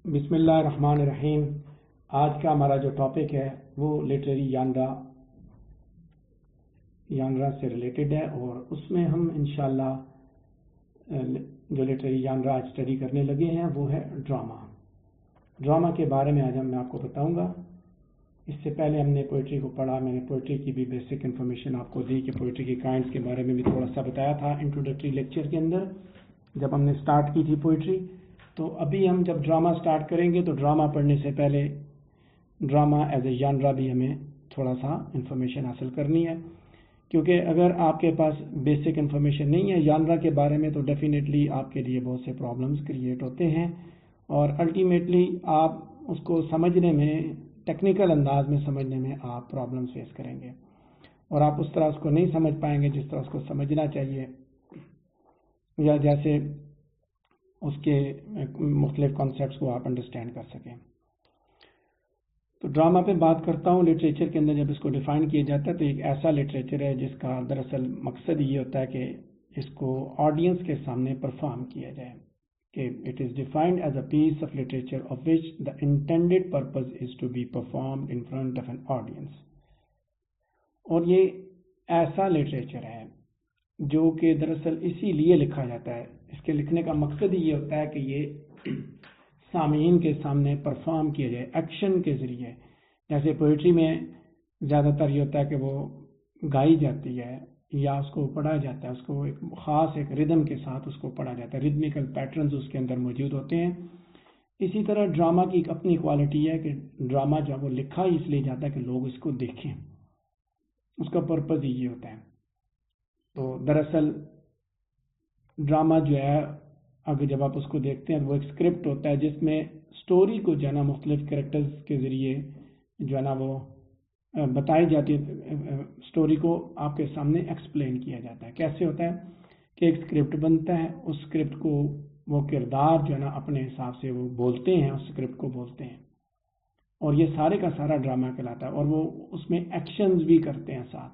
بسم اللہ الرحمن الرحیم۔ آج کا ہمارا جو ٹاپک ہے وہ لٹریری ژانرا سے ریلیٹڈ ہے، اور اس میں ہم انشاءاللہ جو لٹریری ژانرا آج اسٹڈی کرنے لگے ہیں وہ ہے ڈراما کے بارے میں آج میں آپ کو بتاؤں گا۔ اس سے پہلے ہم نے پوئٹری کو پڑھا، میں نے پوئٹری کی بھی بیسک انفارمیشن آپ کو دی کہ پوئٹری کی کائنڈس کے بارے میں بھی تھوڑا سا بتایا تھا انٹروڈکٹری لیکچر کے اندر جب ہم نے سٹارٹ کی تھی پوئٹری۔ تو ابھی ہم جب ڈرامہ سٹارٹ کریں گے تو ڈرامہ پڑھنے سے پہلے ڈرامہ ایز اے ژانرا بھی ہمیں تھوڑا سا انفارمیشن حاصل کرنی ہے، کیونکہ اگر آپ کے پاس بیسک انفارمیشن نہیں ہے ژانرا کے بارے میں تو ڈیفینیٹلی آپ کے لیے بہت سے پرابلمس کریٹ ہوتے ہیں، اور الٹیمیٹلی آپ اس کو سمجھنے میں، ٹیکنیکل انداز میں سمجھنے میں آپ پرابلمس فیس کریں گے، اور آپ اس طرح اس کو نہیں سمجھ پائیں گے جس طرح اس کو سمجھنا چاہیے، یا جیسے اس کے مختلف کانسیپٹس کو آپ انڈرسٹینڈ کر سکیں۔ تو ڈرامہ پہ بات کرتا ہوں۔ لٹریچر کے اندر جب اس کو ڈیفائن کیا جاتا ہے تو ایک ایسا لٹریچر ہے جس کا دراصل مقصد یہ ہوتا ہے کہ اس کو آڈینس کے سامنے پرفارم کیا جائے، کہ it is defined as a piece of literature of which the intended purpose is to be performed in front of an audience. اور یہ ایسا لٹریچر ہے جو کہ دراصل اسی لیے لکھا جاتا ہے، اس کے لکھنے کا مقصد ہی یہ ہوتا ہے کہ یہ سامعین کے سامنے پرفارم کیا جائے ایکشن کے ذریعے۔ جیسے پوئٹری میں زیادہ تر یہ ہوتا ہے کہ وہ گائی جاتی ہے یا اس کو پڑھا جاتا ہے، اس کو ایک خاص ایک ردم کے ساتھ اس کو پڑھا جاتا ہے، ردمیکل پیٹرنز اس کے اندر موجود ہوتے ہیں۔ اسی طرح ڈرامہ کی ایک اپنی کوالٹی ہے کہ ڈرامہ جو وہ لکھا ہی اس لیے جاتا ہے کہ لوگ اس کو دیکھیں، اس کا پرپز ہی یہ ہوتا ہے۔ تو دراصل ڈرامہ جو ہے اگر جب آپ اس کو دیکھتے ہیں وہ ایک اسکرپٹ ہوتا ہے جس میں سٹوری کو جو ہے نا مختلف کریکٹرز کے ذریعے جو ہے نا وہ بتائی جاتی ہے، سٹوری کو آپ کے سامنے ایکسپلین کیا جاتا ہے۔ کیسے ہوتا ہے کہ ایک اسکرپٹ بنتا ہے، اس اسکرپٹ کو وہ کردار جو ہے نا اپنے حساب سے وہ بولتے ہیں، اس اسکرپٹ کو بولتے ہیں، اور یہ سارے کا سارا ڈرامہ کہلاتا ہے، اور وہ اس میں ایکشنز بھی کرتے ہیں ساتھ،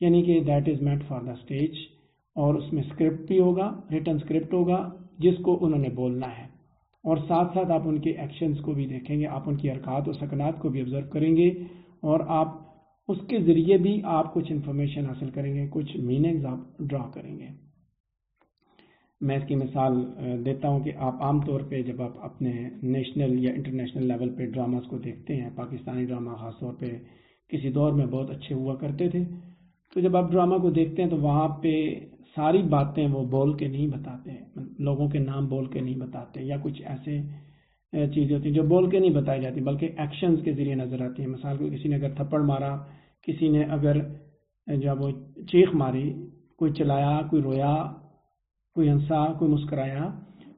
یعنی کہ that is meant for the stage, اور اس میں اسکرپٹ بھی ہوگا، ریٹن اسکرپٹ ہوگا جس کو انہوں نے بولنا ہے، اور ساتھ ساتھ آپ ان کے ایکشنز کو بھی دیکھیں گے، آپ ان کی حرکات و سکنات کو بھی آبزرو کریں گے، اور آپ اس کے ذریعے بھی آپ کچھ انفارمیشن حاصل کریں گے، کچھ میننگز آپ ڈرا کریں گے۔ میں اس کی مثال دیتا ہوں کہ آپ عام طور پہ جب آپ اپنے نیشنل یا انٹرنیشنل لیول پہ ڈراماز کو دیکھتے ہیں، پاکستانی ڈرامہ خاص طور پہ کسی دور میں بہت اچھے ہوا کرتے تھے، تو جب آپ ڈرامہ کو دیکھتے ہیں تو وہاں پہ ساری باتیں وہ بول کے نہیں بتاتے، لوگوں کے نام بول کے نہیں بتاتے، یا کچھ ایسے چیزیں ہوتی ہیں جو بول کے نہیں بتائی جاتی بلکہ ایکشنز کے ذریعے نظر آتی ہیں۔ مثال کو کسی نے اگر تھپڑ مارا، کسی نے اگر جب وہ چیخ ماری، کوئی چلایا، کوئی رویا، کوئی ہنسا، کوئی مسکرایا،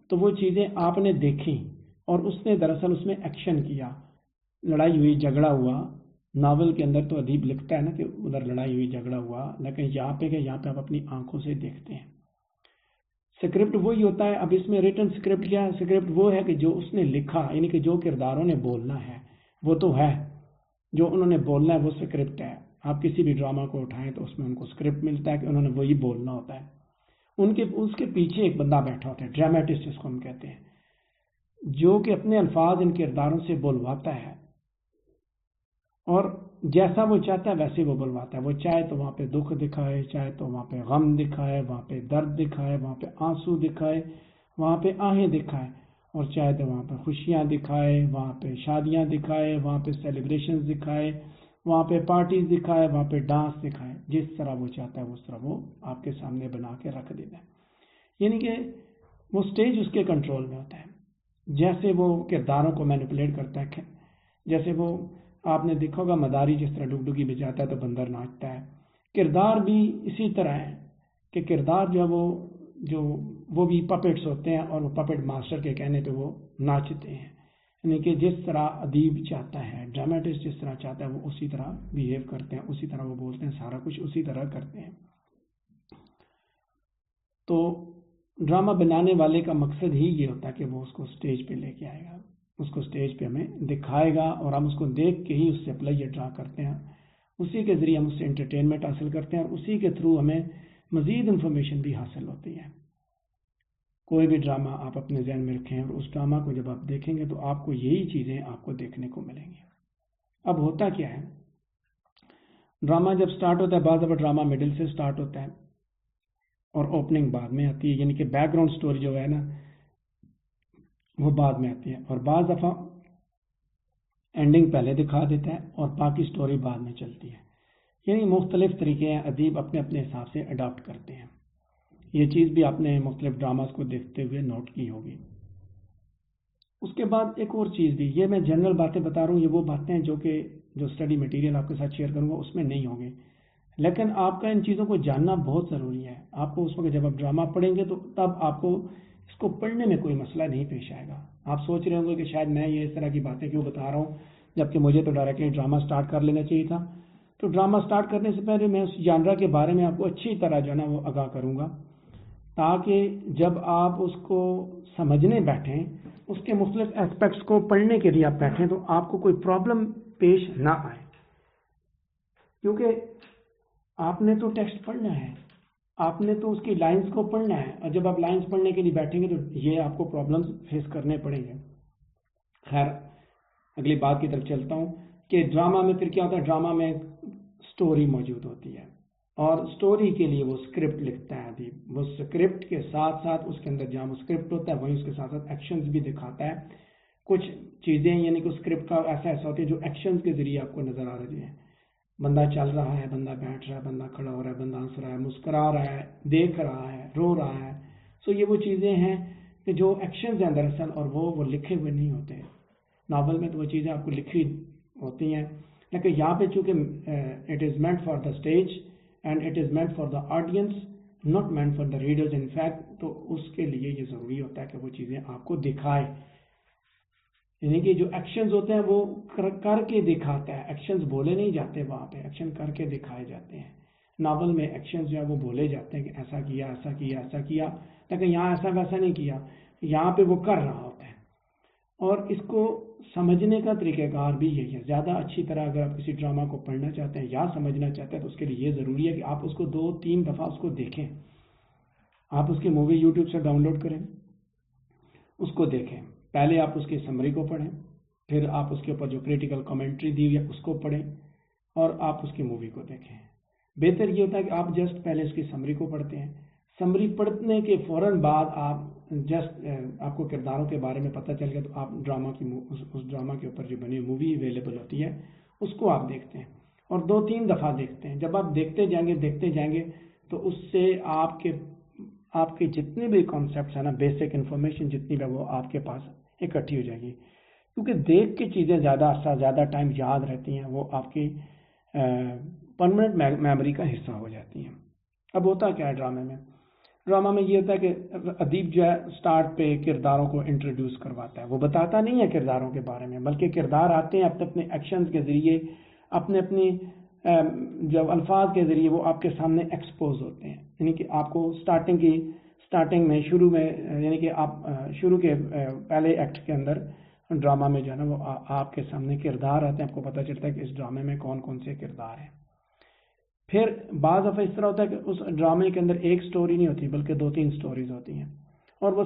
تو وہ چیزیں آپ نے دیکھیں اور اس نے دراصل اس میں ایکشن کیا، لڑائی ہوئی، جھگڑا ہوا۔ ناول کے اندر تو ادیب لکھتا ہے نا کہ ادھر لڑائی ہوئی، جھگڑا ہوا، لیکن یہاں پہ آپ اپنی آنکھوں سے دیکھتے ہیں۔ اسکرپٹ وہی ہوتا ہے۔ اب اس میں ریٹن اسکرپٹ کیا ہے؟ اسکرپٹ وہ ہے کہ جو اس نے لکھا، یعنی کہ جو کرداروں نے بولنا ہے وہ تو ہے، جو انہوں نے بولنا ہے وہ اسکرپٹ ہے۔ آپ کسی بھی ڈرامہ کو اٹھائیں تو اس میں ان کو اسکرپٹ ملتا ہے کہ انہوں نے وہی بولنا ہوتا ہے، اس کے پیچھے ایک بندہ بیٹھا ہوتا ہے، ڈرامٹسٹ جس کو ہم کہتے ہیں، جو کہ اپنے الفاظ ان کرداروں سے بولواتا ہے، اور جیسا وہ چاہتا ہے ویسے وہ بلواتا ہے۔ وہ چاہے تو وہاں پہ دکھ دکھائے، چاہے تو وہاں پہ غم دکھائے، وہاں پہ درد دکھائے، وہاں پہ آنسو دکھائے، وہاں پہ آہیں دکھائے، اور چاہے تو وہاں پہ خوشیاں دکھائے، وہاں پہ شادیاں دکھائے، وہاں پہ سیلیبریشنز دکھائے، وہاں پہ پارٹیز دکھائے، وہاں پہ ڈانس دکھائے۔ جس طرح وہ چاہتا ہے اس طرح وہ آپ کے سامنے بنا کے رکھ دیتا ہے، یعنی کہ وہ سٹیج اس کے کنٹرول میں ہوتا ہے، جیسے وہ کرداروں کو مینیپولیٹ کرتا ہے۔ جیسے وہ آپ نے دیکھا ہوگا مداری جس طرح ڈگڈگی بجاتا ہے تو بندر ناچتا ہے، کردار بھی اسی طرح ہے کہ کردار جو ہے وہ بھی پپٹس ہوتے ہیں، اور وہ پپٹ ماسٹر کے کہنے پہ وہ ناچتے ہیں، یعنی کہ جس طرح ادیب چاہتا ہے، ڈرامٹسٹ جس طرح چاہتا ہے وہ اسی طرح بیہیو کرتے ہیں، اسی طرح وہ بولتے ہیں، سارا کچھ اسی طرح کرتے ہیں۔ تو ڈرامہ بنانے والے کا مقصد ہی یہ ہوتا ہے کہ وہ اس کو سٹیج پہ لے کے آئے گا، اس کو سٹیج پہ ہمیں دکھائے گا، اور ہم اس کو دیکھ کے ہی اس سے پلے ڈرا کرتے ہیں، اسی کے ذریعے ہم اس سے انٹرٹینمنٹ حاصل کرتے ہیں، اور اسی کے تھرو ہمیں مزید انفارمیشن بھی حاصل ہوتی ہے۔ کوئی بھی ڈرامہ آپ اپنے ذہن میں رکھیں اور اس ڈرامہ کو جب آپ دیکھیں گے تو آپ کو یہی چیزیں آپ کو دیکھنے کو ملیں گی. اب ہوتا کیا ہے، ڈرامہ جب سٹارٹ ہوتا ہے، بعض دفعہ ڈرامہ مڈل سے سٹارٹ ہوتا ہے اور اوپننگ بعد میں آتی ہے، یعنی کہ بیک گراؤنڈ سٹوری جو ہے نا وہ بعد میں آتی ہے، اور بعض دفعہ اینڈنگ پہلے دکھا دیتا ہے اور باقی سٹوری بعد میں چلتی ہے. یعنی مختلف طریقے ہیں، ادیب اپنے اپنے حساب سے اڈاپٹ کرتے ہیں. یہ چیز بھی آپ نے مختلف ڈراماز کو دیکھتے ہوئے نوٹ کی ہوگی. اس کے بعد ایک اور چیز بھی، یہ میں جنرل باتیں بتا رہا ہوں، یہ وہ باتیں ہیں جو اسٹڈی مٹیریل آپ کے ساتھ شیئر کروں گا اس میں نہیں ہوں گے، لیکن آپ کا ان چیزوں کو جاننا بہت ضروری ہے. آپ کو اس وقت جب آپ ڈرامہ پڑھیں گے تو تب آپ کو اس کو پڑھنے میں کوئی مسئلہ نہیں پیش آئے گا. آپ سوچ رہے ہوں گے کہ شاید میں یہ اس طرح کی باتیں کیوں بتا رہا ہوں، جبکہ مجھے تو ڈائریکٹلی ڈرامہ سٹارٹ کر لینا چاہیے تھا. تو ڈرامہ سٹارٹ کرنے سے پہلے میں اس جانرا کے بارے میں آپ کو اچھی طرح جو ہے نا وہ آگاہ کروں گا، تاکہ جب آپ اس کو سمجھنے بیٹھیں، اس کے مختلف اسپیکٹس کو پڑھنے کے لیے آپ بیٹھیں تو آپ کو کوئی پرابلم پیش نہ آئے. کیونکہ آپ نے تو ٹیکسٹ پڑھنا ہے، آپ نے تو اس کی لائنز کو پڑھنا ہے، اور جب آپ لائنز پڑھنے کے لیے بیٹھیں گے تو یہ آپ کو پرابلمز فیس کرنے پڑیں گے. خیر اگلی بات کی طرف چلتا ہوں کہ ڈرامہ میں پھر کیا ہوتا ہے. ڈرامہ میں سٹوری موجود ہوتی ہے اور سٹوری کے لیے وہ اسکرپٹ لکھتا ہے ادیب. وہ اسکرپٹ کے ساتھ ساتھ اس کے اندر جہاں وہ اسکرپٹ ہوتا ہے وہیں اس کے ساتھ ساتھ ایکشنز بھی دکھاتا ہے. کچھ چیزیں یعنی کہ اسکرپٹ کا ایسا ہوتی ہے جو ایکشنز کے ذریعے آپ کو نظر آ رہی ہیں. بندہ چل رہا ہے، بندہ بیٹھ رہا ہے، بندہ کھڑا ہو رہا ہے، بندہ ہنس رہا ہے، مسکرا رہا ہے، دیکھ رہا ہے، رو رہا ہے. سو یہ وہ چیزیں ہیں کہ جو ایکشنز ہیں دراصل، اور وہ لکھے ہوئے نہیں ہوتے ہیں. ناول میں تو وہ چیزیں آپ کو لکھی ہوتی ہیں، لیکن یہاں پہ چونکہ it is meant for the stage and it is meant for the audience, not meant for the readers in fact. تو اس کے لیے یہ ضروری ہوتا ہے کہ وہ چیزیں آپ کو دکھائے. یعنی کہ جو ایکشنز ہوتے ہیں وہ کر کے دکھاتا ہے. ایکشنز بولے نہیں جاتے، وہاں پہ ایکشن کر کے دکھائے جاتے ہیں. ناول میں ایکشنز جو ہے وہ بولے جاتے ہیں کہ ایسا کیا، ایسا کیا، ایسا کیا، لیکن یہاں ایسا ویسا نہیں کیا، یہاں پہ وہ کر رہا ہوتا ہے. اور اس کو سمجھنے کا طریقہ کار بھی یہی ہے. زیادہ اچھی طرح اگر آپ کسی ڈرامہ کو پڑھنا چاہتے ہیں یا سمجھنا چاہتے ہیں تو اس کے لیے یہ ضروری ہے کہ آپ اس کو 2-3 دفعہ اس کو دیکھیں. آپ اس کی مووی یوٹیوب سے ڈاؤن لوڈ کریں، اس کو دیکھیں. پہلے آپ اس کی سمری کو پڑھیں، پھر آپ اس کے اوپر جو کریٹیکل کمنٹری دی ہوئی ہے اس کو پڑھیں، اور آپ اس کی مووی کو دیکھیں. بہتر یہ ہوتا ہے کہ آپ جسٹ پہلے اس کی سمری کو پڑھتے ہیں. سمری پڑھنے کے فوراً بعد آپ جسٹ آپ کو کرداروں کے بارے میں پتہ چل گیا تو آپ ڈرامہ کی اس ڈرامہ کے اوپر جو بنی مووی اویلیبل ہوتی ہے اس کو آپ دیکھتے ہیں، اور 2-3 دفعہ دیکھتے ہیں. جب آپ دیکھتے جائیں گے تو اس سے آپ کے جتنے بھی کانسیپٹس ہیں نا، بیسک انفارمیشن جتنی بھی وہ آپ کے پاس اکٹھی ہو جائے گی. کیونکہ دیکھ کے چیزیں زیادہ ٹائم یاد رہتی ہیں، وہ آپ کی پرماننٹ میموری کا حصہ ہو جاتی ہیں. اب ہوتا کیا ہے ڈرامہ میں یہ ہوتا ہے کہ ادیب جو ہے سٹارٹ پہ کرداروں کو انٹروڈیوس کرواتا ہے. وہ بتاتا نہیں ہے کرداروں کے بارے میں، بلکہ کردار آتے ہیں اپنے ایکشنز کے ذریعے، اپنی جب الفاظ کے ذریعے وہ آپ کے سامنے ایکسپوز ہوتے ہیں. یعنی کہ آپ کو سٹارٹنگ میں شروع میں یعنی کہ آپ شروع کے پہلے ایکٹ کے اندر ڈرامہ میں جو ہے نا وہ آپ کے سامنے کردار آتے ہیں. آپ کو پتہ چلتا ہے کہ اس ڈرامے میں کون کون سے کردار ہیں. پھر بعض دفعہ اس طرح ہوتا ہے کہ اس ڈرامے کے اندر ایک سٹوری نہیں ہوتی بلکہ 2-3 سٹوریز ہوتی ہیں، اور وہ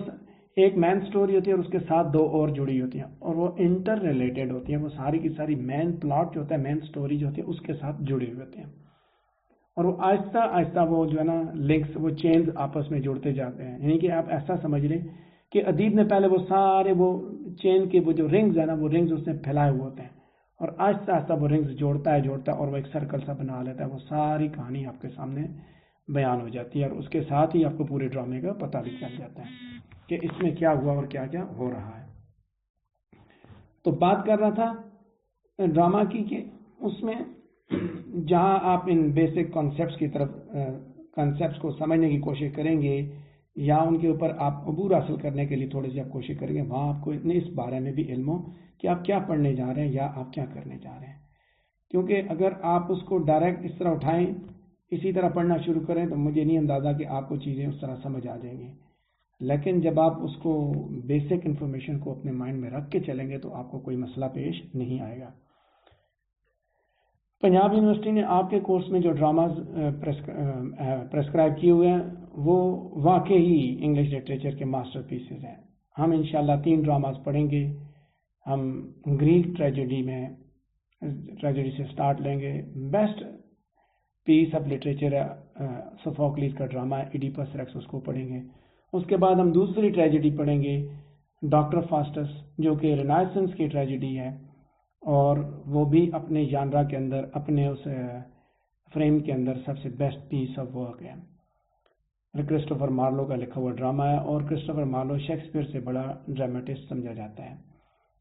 ایک مین سٹوری ہوتی ہے اور اس کے ساتھ 2 اور جڑی ہوتی ہیں، اور وہ انٹر ریلیٹڈ ہوتی ہیں. وہ ساری کی ساری مین پلاٹ جو ہوتا ہے، مین سٹوری جو ہوتی ہے اس کے ساتھ جڑے ہوئے ہوتے ہیں، اور وہ آہستہ آہستہ وہ جو ہے نا لنکس، وہ چینز آپس میں جڑتے جاتے ہیں. یعنی کہ آپ ایسا سمجھ لیں کہ ادیب نے پہلے وہ سارے وہ چین کے وہ جو رنگز ہیں نا، وہ رنگز اس نے پھیلائے ہوئے ہوتے ہیں، اور آہستہ آہستہ وہ رنگز جوڑتا ہے اور وہ ایک سرکل سا بنا لیتا ہے. وہ ساری کہانی آپ کے سامنے بیان ہو جاتی ہے، اور اس کے ساتھ ہی آپ کو پورے ڈرامے کا پتہ بھی چل جاتا ہے کہ اس میں کیا ہوا اور کیا کیا ہو رہا ہے. تو بات کر رہا تھا ڈرامہ کی کہ اس میں جہاں آپ ان بیسک کانسیپٹس کو سمجھنے کی کوشش کریں گے یا ان کے اوپر آپ عبور حاصل کرنے کے لیے تھوڑی سی آپ کوشش کریں گے، وہاں آپ کو اس بارے میں بھی علم ہو کہ آپ کیا پڑھنے جا رہے ہیں یا آپ کیا کرنے جا رہے ہیں. کیونکہ اگر آپ اس کو ڈائریکٹ اس طرح اٹھائیں، اسی طرح پڑھنا شروع کریں تو مجھے نہیں اندازہ کہ آپ کو چیزیں اس طرح سمجھ آ جائیں گی. لیکن جب آپ اس کو بیسک انفارمیشن کو اپنے مائنڈ میں رکھ کے چلیں گے تو آپ کو کوئی مسئلہ پیش نہیں آئے گا. پنجاب یونیورسٹی نے آپ کے کورس میں جو ڈراماز پریسکرائب کیے ہوئے ہیں وہ واقعی انگلش لٹریچر کے ماسٹر پیسز ہیں. ہم انشاءاللہ 3 ڈراماز پڑھیں گے. ہم گریک ٹریجڈی سے سٹارٹ لیں گے. بیسٹ پیس آف لٹریچر سوفوکلیس کا ڈرامہ ہے ایڈیپس ریکس، اس کو پڑھیں گے. اس کے بعد ہم دوسری ٹریجڈی پڑھیں گے ڈاکٹر فاسٹس، جو کہ رینائسنس کی ٹریجڈی ہے، اور وہ بھی اپنے جانرا کے اندر، اپنے اس فریم کے اندر سب سے بیسٹ پیس آف ورک ہے. کرسٹوفر مارلو کا لکھا ہوا ڈرامہ ہے، اور کرسٹوفر مارلو شیکسپیئر سے بڑا ڈرامٹسٹ سمجھا جاتا ہے.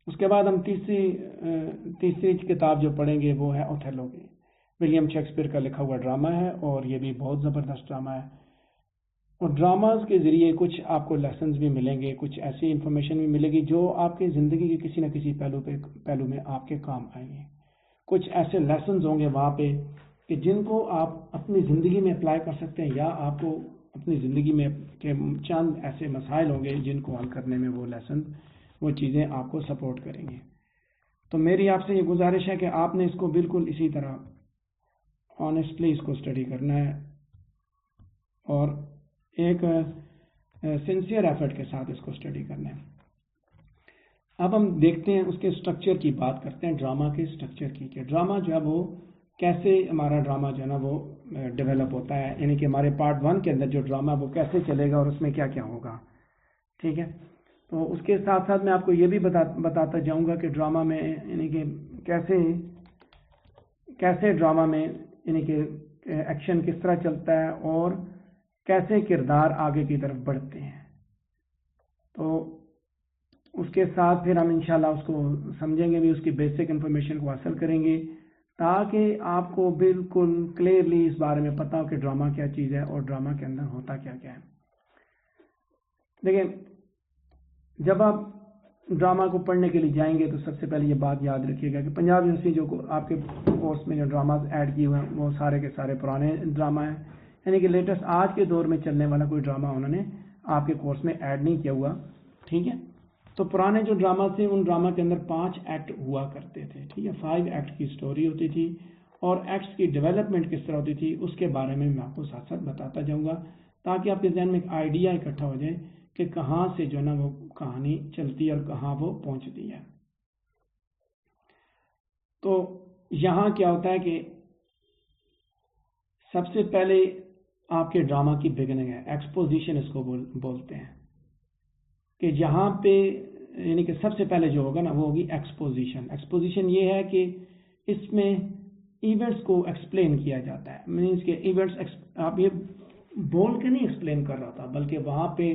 اس کے بعد ہم تیسری کتاب جو پڑھیں گے وہ ہے اوتھیلو کی. ولیم شیکسپیئر کا لکھا ہوا ڈرامہ ہے، اور یہ بھی بہت زبردست ڈرامہ ہے. اور ڈراماز کے ذریعے کچھ آپ کو لیسنز بھی ملیں گے، کچھ ایسی انفارمیشن بھی ملے گی جو آپ کی زندگی کے کسی نہ کسی پہلو میں آپ کے کام آئیں گے. کچھ ایسے لیسنز ہوں گے وہاں پہ کہ جن کو آپ اپنی زندگی میں اپلائی کر سکتے ہیں، یا آپ کو اپنی زندگی میں کے چند ایسے مسائل ہوں گے جن کو حل کرنے میں وہ لیسن، وہ چیزیں آپ کو سپورٹ کریں گے. تو میری آپ سے یہ گزارش ہے کہ آپ نے اس کو بالکل اسی طرح آنیسٹلی اس کو اسٹڈی کرنا ہے، اور ایک سنسیئر ایفرٹ کے ساتھ اس کو اسٹڈی کرنا ہے. اب ہم دیکھتے ہیں اس کے سٹرکچر کی بات کرتے ہیں، ڈرامہ کے سٹرکچر کی، کہ ڈرامہ جو ہے وہ کیسے، ہمارا ڈرامہ جو ہے نا وہ ڈیولپ ہوتا ہے، یعنی کہ ہمارے پارٹ 1 کے اندر جو ڈرامہ وہ کیسے چلے گا اور اس میں کیا کیا ہوگا. ٹھیک ہے. تو اس کے ساتھ ساتھ میں آپ کو یہ بھی بتاتا جاؤں گا کہ ڈرامہ میں یعنی کہ کیسے ڈرامہ میں یعنی کہ ایکشن کس طرح چلتا ہے اور کیسے کردار آگے کی طرف بڑھتے ہیں. تو اس کے ساتھ پھر ہم انشاءاللہ اس کو سمجھیں گے بھی، اس کی بیسک انفارمیشن کو حاصل کریں گے، تاکہ آپ کو بالکل کلیئرلی اس بارے میں پتا ہو کہ ڈرامہ کیا چیز ہے اور ڈرامہ کے اندر ہوتا کیا کیا ہے. دیکھیں، جب آپ ڈرامہ کو پڑھنے کے لیے جائیں گے تو سب سے پہلے یہ بات یاد رکھیے گا کہ پنجاب یونیورسٹی جو آپ کے کورس میں جو ڈراماز ایڈ کیے ہوئے ہیں وہ سارے کے سارے پرانے ڈرامہ ہیں، یعنی کہ لیٹسٹ آج کے دور میں چلنے والا کوئی ڈرامہ انہوں نے آپ کے کورس میں ایڈ نہیں کیا ہوا. ٹھیک ہے. تو پرانے جو ڈرامہ تھے ان ڈرامہ کے اندر 5 ایکٹ ہوا کرتے تھے. ٹھیک ہے. 5 ایکٹ کی سٹوری ہوتی تھی، اور ایکٹس کی ڈیولپمنٹ کس طرح ہوتی تھی اس کے بارے میں آپ کو ساتھ ساتھ بتاتا جاؤں گا، تاکہ آپ کے ذہن میں ایک آئیڈیا اکٹھا ہو جائے کہ کہاں سے جو ہے نا وہ کہانی چلتی ہے اور کہاں وہ پہنچتی ہے. تو یہاں کیا ہوتا ہے کہ سب سے پہلے آپ کے ڈرامہ کی بگننگ ہے، ایکسپوزیشن اس کو بولتے ہیں، کہ جہاں پہ یعنی کہ سب سے پہلے جو ہوگا نا وہ ہوگی ایکسپوزیشن. ایکسپوزیشن یہ ہے کہ اس میں ایونٹس کو ایکسپلین کیا جاتا ہے. مینس کہ ایونٹس آپ یہ بول کے نہیں ایکسپلین کر رہا تھا، بلکہ وہاں پہ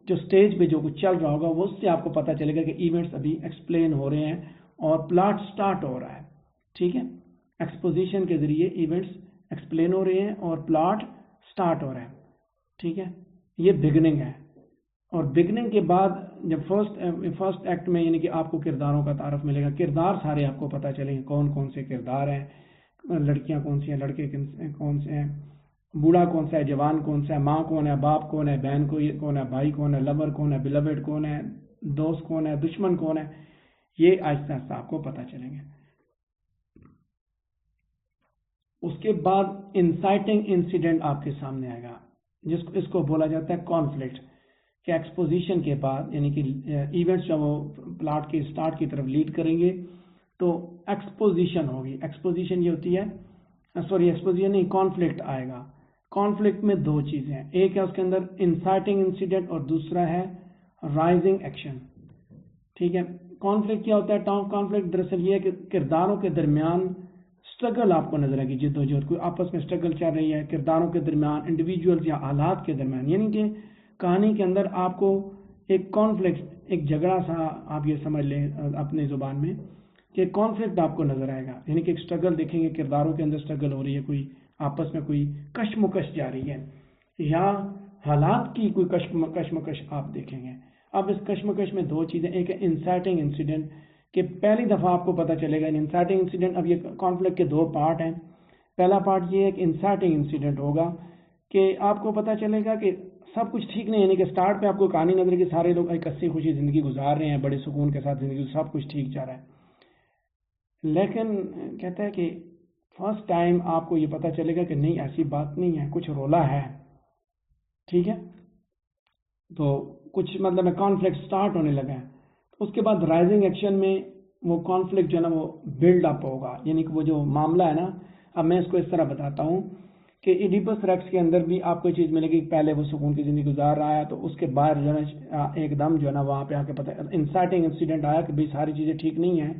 جو سٹیج پہ جو کچھ چل رہا ہوگا وہ اس سے آپ کو پتہ چلے گا کہ ایونٹس ابھی ایکسپلین ہو رہے ہیں اور پلاٹ سٹارٹ ہو رہا ہے. ٹھیک ہے. ایکسپوزیشن کے ذریعے ایونٹس ایکسپلین ہو رہے ہیں اور پلاٹ سٹارٹ ہو رہا ہے. ٹھیک ہے. یہ بگننگ ہے. اور بگننگ کے بعد جب فرسٹ ایکٹ میں یعنی کہ آپ کو کرداروں کا تعارف ملے گا، کردار سارے آپ کو پتہ چلیں گے، کون کون سے کردار ہیں، لڑکیاں کون سی ہیں، لڑکے کون سے ہیں، بوڑھا کون سا ہے، جوان کون سا ہے، ماں کون ہے، باپ کون ہے، بہن کون ہے، بھائی کون ہے، لور کون ہے، بلوڈ کون ہے، دوست کون ہے، دشمن کون ہے. یہ آہستہ آہستہ آپ کو پتہ چلیں گے. اس کے بعد انسائٹنگ انسیڈنٹ آپ کے سامنے آئے گا، اس کو بولا جاتا ہے کانفلکٹ. کہ ایکسپوزیشن کے بعد یعنی کہ ایونٹس جب وہ پلاٹ کے سٹارٹ کی طرف لیڈ کریں گے تو ایکسپوزیشن ہوگی. ایکسپوزیشن یہ ہوتی ہے، ایکسپوزیشن نہیں، کانفلکٹ آئے گا. کانفلکٹ میں 2 چیزیں ہیں، ایک ہے اس کے اندر انسائٹنگ انسیڈنٹ اور دوسرا ہے رائزنگ ایکشن. ٹھیک ہے. کانفلکٹ کیا ہوتا ہے؟ کانفلکٹ دراصل یہ ہے کہ کرداروں کے درمیان سٹرگل آپ کو نظر آئے گی، جد و جہد، کوئی آپس میں سٹرگل چل رہی ہے کرداروں کے درمیان، انڈیویجولز یا حالات کے درمیان. یعنی کہ کہانی کے اندر آپ کو ایک کانفلکٹ، ایک جھگڑا سا آپ یہ سمجھ لیں اپنی زبان میں کہ کانفلکٹ آپ کو نظر آئے گا. یعنی کہ ایک سٹرگل دیکھیں گے، کرداروں کے اندر سٹرگل ہو رہی ہے، کوئی آپس میں کوئی کشمکش جاری ہے، یا حالات کی کوئی کشمکش آپ دیکھیں گے. اب اس کشمکش میں 2 چیزیں، ایک ہے انسائٹنگ انسیڈنٹ، کہ پہلی دفعہ آپ کو پتہ چلے گا انسائٹنگ انسیڈنٹ. اب یہ کانفلکٹ کے 2 پارٹ ہیں. پہلا پارٹ یہ ہے کہ انسائٹنگ انسیڈنٹ ہوگا کہ آپ کو پتہ چلے گا کہ سب کچھ ٹھیک نہیں، یعنی کہ سٹارٹ پہ آپ کو کہانی نظر کہ سارے لوگ ایک ہنسی خوشی زندگی گزار رہے ہیں، بڑے سکون کے ساتھ زندگی، سب کچھ ٹھیک جا رہا ہے. لیکن کہتا ہے کہ فرسٹ ٹائم آپ کو یہ پتہ چلے گا کہ نہیں، ایسی بات نہیں ہے، کچھ رولا ہے. ٹھیک ہے، تو کچھ مطلب کانفلکٹ سٹارٹ ہونے لگا ہے. اس کے بعد رائزنگ ایکشن میں وہ کانفلکٹ جو ہے نا وہ بلڈ اپ ہوگا، یعنی کہ وہ جو معاملہ ہے نا، اب میں اس کو اس طرح بتاتا ہوں کہ ایڈیپس ریکس کے اندر بھی آپ کو چیز ملے گی. پہلے وہ سکون کی زندگی گزار رہا ہے، تو اس کے بعد جو ہے ایک دم جو ہے نا وہاں پہ آ کے پتہ انسائٹنگ انسیڈنٹ آیا کہ بھائی ساری چیزیں ٹھیک نہیں ہیں،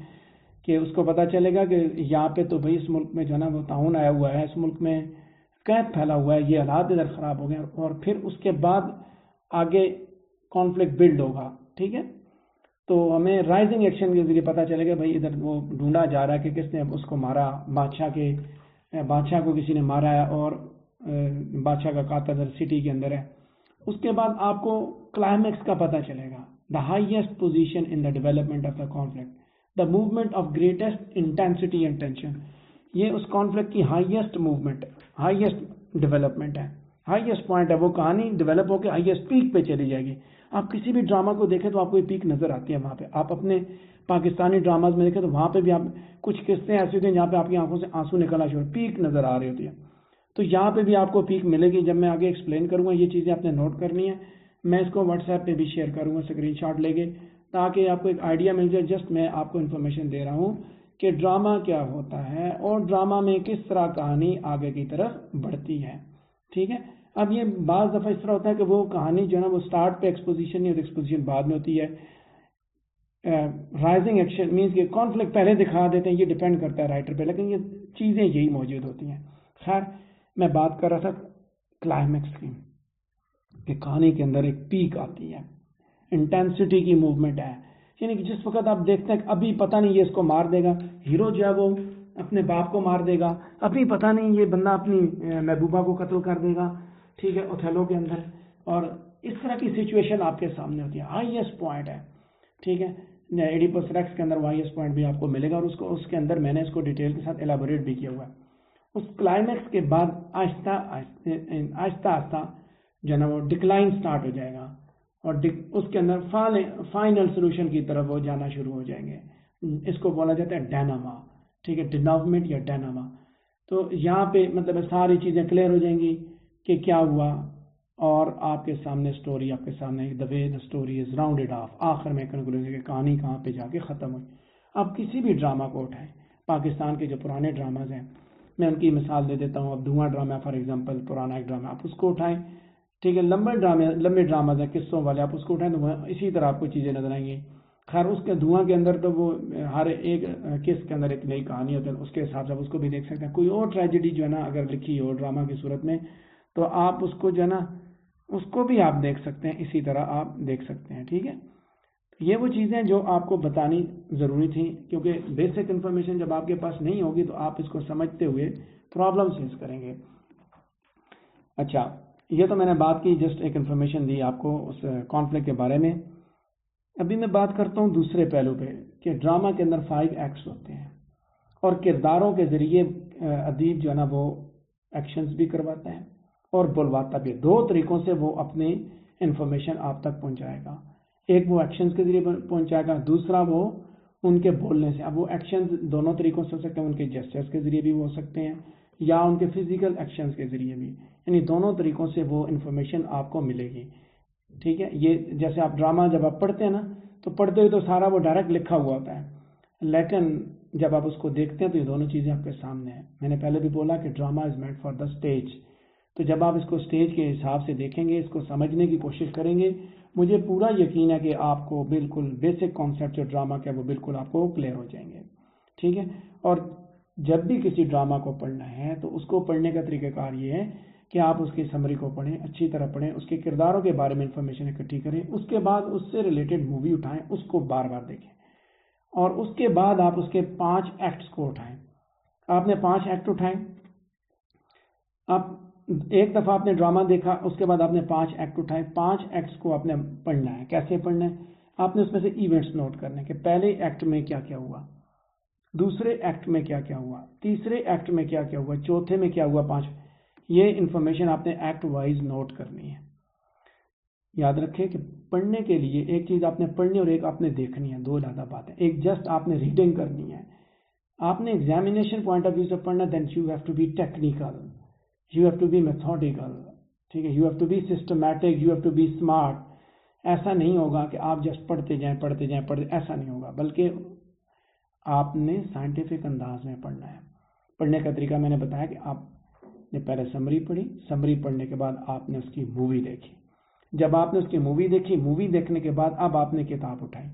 کہ اس کو پتہ چلے گا کہ یہاں پہ تو بھائی اس ملک میں جو ہے نا وہ طاعون آیا ہوا ہے، اس ملک میں قحط پھیلا ہوا ہے، یہ حالات ادھر خراب ہو گئے. اور پھر اس کے بعد آگے کانفلکٹ بلڈ ہوگا. ٹھیک ہے، تو ہمیں رائزنگ ایکشن کے ذریعے پتہ چلے گا بھائی ادھر وہ ڈھونڈا جا رہا ہے کہ کس نے اس کو مارا، بادشاہ کو کسی نے مارا ہے، اور بادشاہ کا قاتل سٹی کے اندر ہے. اس کے بعد آپ کو کلائمیکس کا پتہ چلے گا، the highest position in the development of the conflict, the movement of greatest intensity and tension. یہ اس کانفلکٹ کی ہائیسٹ موومنٹ، ہائیسٹ ڈیولپمنٹ ہے، ہائیسٹ پوائنٹ ہے. وہ کہانی ڈیولپ ہو کے ہائیسٹ پیک پہ چلی جائے گی. آپ کسی بھی ڈرامہ کو دیکھیں تو آپ کو یہ پیک نظر آتی ہے وہاں پہ. آپ اپنے پاکستانی ڈراماز میں دیکھیں تو وہاں پہ بھی آپ کچھ قصے ایسے ہوتے ہیں جہاں پہ آپ کی آنکھوں سے آنسو نکلنا شروع، پیک نظر آ رہی ہوتی ہے. تو یہاں پہ بھی آپ کو پیک ملے گی. جب میں آگے ایکسپلین کروں گا یہ چیزیں آپ نے نوٹ کرنی ہے. میں اس کو واٹس ایپ پہ بھی شیئر کروں گا اسکرین شاٹ لے کے، تاکہ آپ کو ایک آئیڈیا مل جائے. جسٹ میں آپ کو انفارمیشن دے رہا ہوں کہ ڈرامہ کیا ہوتا ہے اور ڈرامہ میں کس طرح کہانی آگے کی طرف بڑھتی ہے. ٹھیک ہے، اب یہ بعض دفعہ اس طرح ہوتا ہے کہ وہ کہانی جو ہے نا وہ سٹارٹ پہ ایکسپوزیشن نہیں ہوتی، ایکسپوزیشن بعد میں ہوتی ہے. رائزنگ ایکشن مینس کہ کانفلکٹ پہلے دکھا دیتے ہیں، یہ ڈیپینڈ کرتا ہے رائٹر پہ، لیکن یہ چیزیں یہی موجود ہوتی ہیں. خیر، میں بات کر رہا تھا کلائمیکس کی، کہ کہانی کے اندر ایک پیک آتی ہے، انٹینسٹی کی موومنٹ ہے. یعنی کہ جس وقت آپ دیکھتے ہیں کہ ابھی پتہ نہیں یہ اس کو مار دے گا، ہیرو جو ہے وہ اپنے باپ کو مار دے گا، ابھی پتہ نہیں یہ بندہ اپنی محبوبہ کو قتل کر دے گا. ٹھیک ہے، اوتھیلو کے اندر. اور اس طرح کی سچویشن آپ کے سامنے ہوتی ہے، ہائیسٹ پوائنٹ ہے. ٹھیک ہے، ایڈیپس ریکس کے اندر وہ ہائیسٹ پوائنٹ بھی آپ کو ملے گا، اور اس کے اندر میں نے اس کو ڈیٹیل کے ساتھ ایلیبوریٹ بھی کیا ہوا ہے. اس کلائمیکس کے بعد آہستہ آہستہ جو ہے نا وہ ڈکلائن سٹارٹ ہو جائے گا، اور اس کے اندر فائنل سولوشن کی طرف وہ جانا شروع ہو جائیں گے. اس کو بولا جاتا ہے ڈائناما. ٹھیک ہے، ڈیناومنٹ یا ڈائناما. تو یہاں پہ مطلب ساری چیزیں کلیئر ہو جائیں گی کہ کیا ہوا، اور آپ کے سامنے سٹوری، آپ کے سامنے دا وے دا سٹوری از راؤنڈیڈ آف. آخر میں کنکلوژن کہ کہانی کہاں پہ جا کے ختم ہوئی. آپ کسی بھی ڈرامہ کو اٹھائیں، پاکستان کے جو پرانے ڈراماز ہیں، میں ان کی مثال دے دیتا ہوں. اب دھواں ڈرامہ فار ایگزامپل، پرانا ایک ڈرامہ، آپ اس کو اٹھائیں. ٹھیک ہے، لمبے ڈراماز ہیں قصوں والے، آپ اس کو اٹھائیں تو اسی طرح آپ کو چیزیں نظر آئیں گی. خیر، اس کے دھواں کے اندر تو وہ ہر ایک قسط کے اندر ایک نئی کہانی ہوتی ہے، اس کے حساب سے آپ اس کو بھی دیکھ سکتے ہیں. کوئی اور ٹریجڈی جو ہے نا اگر لکھی ہو ڈرامہ کی صورت میں، تو آپ اس کو جو ہے نا اس کو بھی آپ دیکھ سکتے ہیں، اسی طرح آپ دیکھ سکتے ہیں. ٹھیک ہے، یہ وہ چیزیں جو آپ کو بتانی ضروری تھیں، کیونکہ بیسک انفارمیشن جب آپ کے پاس نہیں ہوگی تو آپ اس کو سمجھتے ہوئے پرابلم فیس کریں گے. اچھا، یہ تو میں نے بات کی، جسٹ ایک انفارمیشن دی آپ کو اس کانفلکٹ کے بارے میں. ابھی میں بات کرتا ہوں دوسرے پہلو پہ، کہ ڈرامہ کے اندر 5 ایکٹس ہوتے ہیں، اور کرداروں کے ذریعے ادیب جو ہے نا وہ ایکشنز بھی کرواتا ہے اور بلواتا بھی. 2 طریقوں سے وہ اپنی انفارمیشن آپ تک پہنچائے گا. ایک وہ ایکشنز کے ذریعے پہنچائے گا، دوسرا وہ ان کے بولنے سے. اب وہ ایکشنز دونوں طریقوں سے ہو سکتے ہیں، ان کے جسچرز کے ذریعے بھی ہو سکتے ہیں، یا ان کے فزیکل ایکشنز کے ذریعے بھی. یعنی دونوں طریقوں سے وہ انفارمیشن آپ کو ملے گی. ٹھیک ہے، یہ جیسے آپ ڈرامہ جب آپ پڑھتے ہیں نا، تو پڑھتے ہوئے تو سارا وہ ڈائریکٹ لکھا ہوا ہوتا ہے، لیکن جب آپ اس کو دیکھتے ہیں تو یہ دونوں چیزیں آپ کے سامنے ہیں. میں نے پہلے بھی بولا کہ drama is made for the stage. تو جب آپ اس کو اسٹیج کے حساب سے دیکھیں گے، اس کو سمجھنے کی کوشش کریں گے، مجھے پورا یقین ہے کہ آپ کو بالکل بیسک کانسیپٹ جو ڈرامہ کا وہ بالکل آپ کو کلیئر ہو جائیں گے. ٹھیک ہے، اور جب بھی کسی ڈرامہ کو پڑھنا ہے تو اس کو پڑھنے کا طریقہ کار یہ ہے کہ آپ اس کی سمری کو پڑھیں، اچھی طرح پڑھیں، اس کے کرداروں کے بارے میں انفارمیشن اکٹھی کریں، اس کے بعد اس سے ریلیٹڈ مووی اٹھائیں، اس کو بار بار دیکھیں، اور اس کے بعد آپ اس کے 5 ایکٹس کو اٹھائیں. آپ نے 5 ایکٹ اٹھائیں، آپ ایک دفعہ آپ نے ڈرامہ دیکھا، اس کے بعد آپ نے 5 ایکٹ اٹھائے. 5 ایکٹس کو آپ نے پڑھنا ہے. کیسے پڑھنا ہے؟ آپ نے اس میں سے ایونٹس نوٹ کرنے کہ پہلے ایکٹ میں کیا کیا ہوا، دوسرے ایکٹ میں کیا کیا ہوا، تیسرے ایکٹ میں کیا کیا ہوا، چوتھے میں کیا ہوا، 5. یہ انفارمیشن آپ نے ایکٹ وائز نوٹ کرنی ہے. یاد رکھیں کہ پڑھنے کے لیے ایک چیز آپ نے پڑھنی اور ایک آپ نے دیکھنی ہے، 2 علیحدہ باتیں. ایک جسٹ آپ نے ریڈنگ کرنی ہے، آپ نے ایگزامینیشن پوائنٹ آف ویو سے پڑھنا، then you have to be technical, you have to be methodical. ٹھیک ہے. You have to be systematic, you have to be smart. ایسا نہیں ہوگا کہ آپ جسٹ پڑھتے جائیں, ایسا نہیں ہوگا, بلکہ آپ نے سائنٹیفک انداز میں پڑھنا ہے. پڑھنے کا طریقہ میں نے بتایا کہ آپ نے پہلے سمری پڑھی, سمری پڑھنے کے بعد آپ نے اس کی مووی دیکھی. جب آپ نے اس کی مووی دیکھی, مووی دیکھنے کے بعد اب آپ نے کتاب اٹھائی.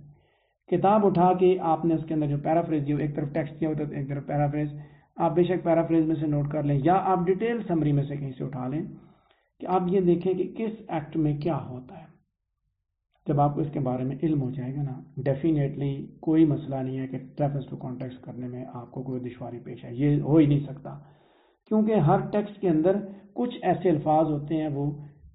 کتاب اٹھا کے آپ نے اس کے اندر جو پیرافریز جو ایک طرف ٹیکسٹ دیا ہوتا ہے ایک طرف پیرافریز, آپ بے شک پیرافریز میں سے نوٹ کر لیں یا آپ ڈیٹیل سمری میں سے کہیں سے اٹھا لیں کہ آپ یہ دیکھیں کہ کس ایکٹ میں کیا ہوتا ہے. جب آپ کو اس کے بارے میں علم ہو جائے گا نا, ڈیفینیٹلی کوئی مسئلہ نہیں ہے کہ ریفرنس ٹو کانٹیکسٹ کرنے میں آپ کو کوئی دشواری پیش ہے. یہ ہو ہی نہیں سکتا, کیونکہ ہر ٹیکسٹ کے اندر کچھ ایسے الفاظ ہوتے ہیں وہ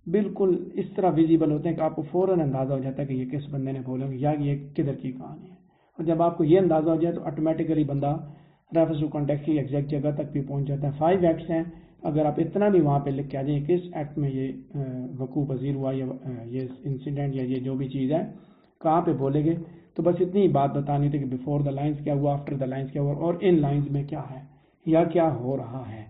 بالکل اس طرح ویزیبل ہوتے ہیں کہ آپ کو فوراً اندازہ ہو جاتا ہے کہ یہ کس بندے نے بولے یا یہ کدھر کی کہانی ہے. اور جب آپ کو یہ اندازہ ہو جائے تو آٹومیٹیکلی بندہ ریفرنس ٹو کانٹیکسٹ کی ایگزیکٹ جگہ تک بھی پہنچ جاتا ہے. 5 ایکٹس ہیں, اگر آپ اتنا بھی وہاں پہ لکھ کے آ جائیں کس ایکٹ میں یہ وقوع پذیر ہوا یا یہ انسیڈنٹ یا یہ جو بھی چیز ہے کہاں پہ بولے گے, تو بس اتنی ہی بات بتانی تھی کہ بیفور دا لائنز کیا ہوا, آفٹر دا لائنز کیا ہوا, اور ان لائنز میں کیا ہے یا کیا ہو رہا ہے.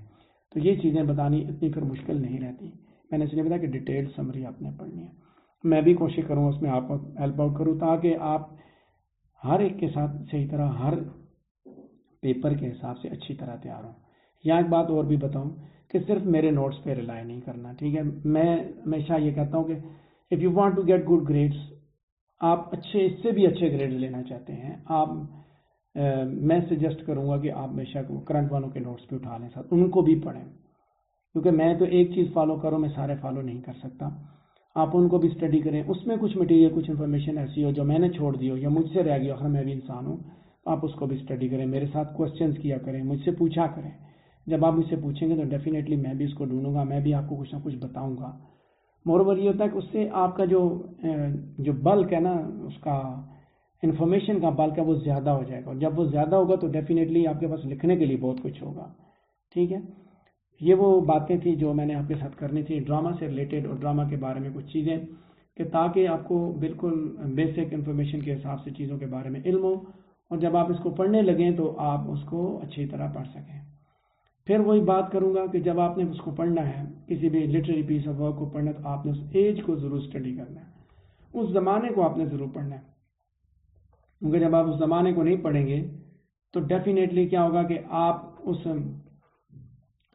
تو یہ چیزیں بتانی اتنی پھر مشکل نہیں رہتی. میں نے اس لیے بتایا کہ ڈیٹیل سمری آپ نے پڑھنی ہے. میں بھی کوشش کروں اس میں آپ کو ہیلپ آؤٹ کروں تاکہ آپ ہر ایک کے ساتھ صحیح طرح ہر پیپر کے حساب سے اچھی طرح تیار ہوں. یہاں ایک بات اور بھی بتاؤں کہ صرف میرے نوٹس پہ ریلائی نہیں کرنا, ٹھیک ہے. میں ہمیشہ یہ کہتا ہوں کہ if you want to get good grades, آپ اچھے اس سے بھی اچھے گریڈز لینا چاہتے ہیں, آپ میں سجیسٹ کروں گا کہ آپ بے شک کرنٹ والوں کے نوٹس بھی اٹھا لیں, ساتھ ان کو بھی پڑھیں, کیونکہ میں تو ایک چیز فالو کروں, میں سارے فالو نہیں کر سکتا. آپ ان کو بھی اسٹڈی کریں, اس میں کچھ مٹیریل کچھ انفارمیشن ایسی ہو جو میں نے چھوڑ دی ہو یا مجھ سے رہ گئی ہو, میں بھی انسان ہوں, آپ اس کو بھی اسٹڈی کریں, میرے ساتھ کوشچنس کیا کریں, مجھ سے پوچھا کریں. جب آپ مجھ سے پوچھیں گے تو ڈیفینیٹلی میں بھی اس کو ڈھونڈوں گا, میں بھی آپ کو کچھ نہ کچھ بتاؤں گا. مور اوور یہ ہوتا ہے کہ اس سے آپ کا جو بلک ہے نا, اس کا انفارمیشن کا بلک ہے وہ زیادہ ہو جائے گا, اور جب وہ زیادہ ہوگا تو ڈیفینیٹلی آپ کے پاس لکھنے کے لیے بہت کچھ ہوگا. ٹھیک ہے, یہ وہ باتیں تھیں جو میں نے آپ کے ساتھ کرنی تھی ڈرامہ سے ریلیٹڈ, اور ڈرامہ کے بارے میں کچھ چیزیں کہ تاکہ آپ کو بالکل بیسک انفارمیشن کے حساب سے چیزوں کے بارے میں علم ہو, اور جب آپ اس کو پڑھنے لگیں تو آپ اس کو اچھی طرح پڑھ سکیں. پھر وہی بات کروں گا کہ جب آپ نے اس کو پڑھنا ہے, کسی بھی لٹریری پیس آف ورک کو پڑھنا ہے, تو آپ نے اس ایج کو ضرور اسٹڈی کرنا ہے, اس زمانے کو آپ نے ضرور پڑھنا ہے. کیونکہ جب آپ اس زمانے کو نہیں پڑھیں گے تو ڈیفینیٹلی کیا ہوگا کہ آپ اس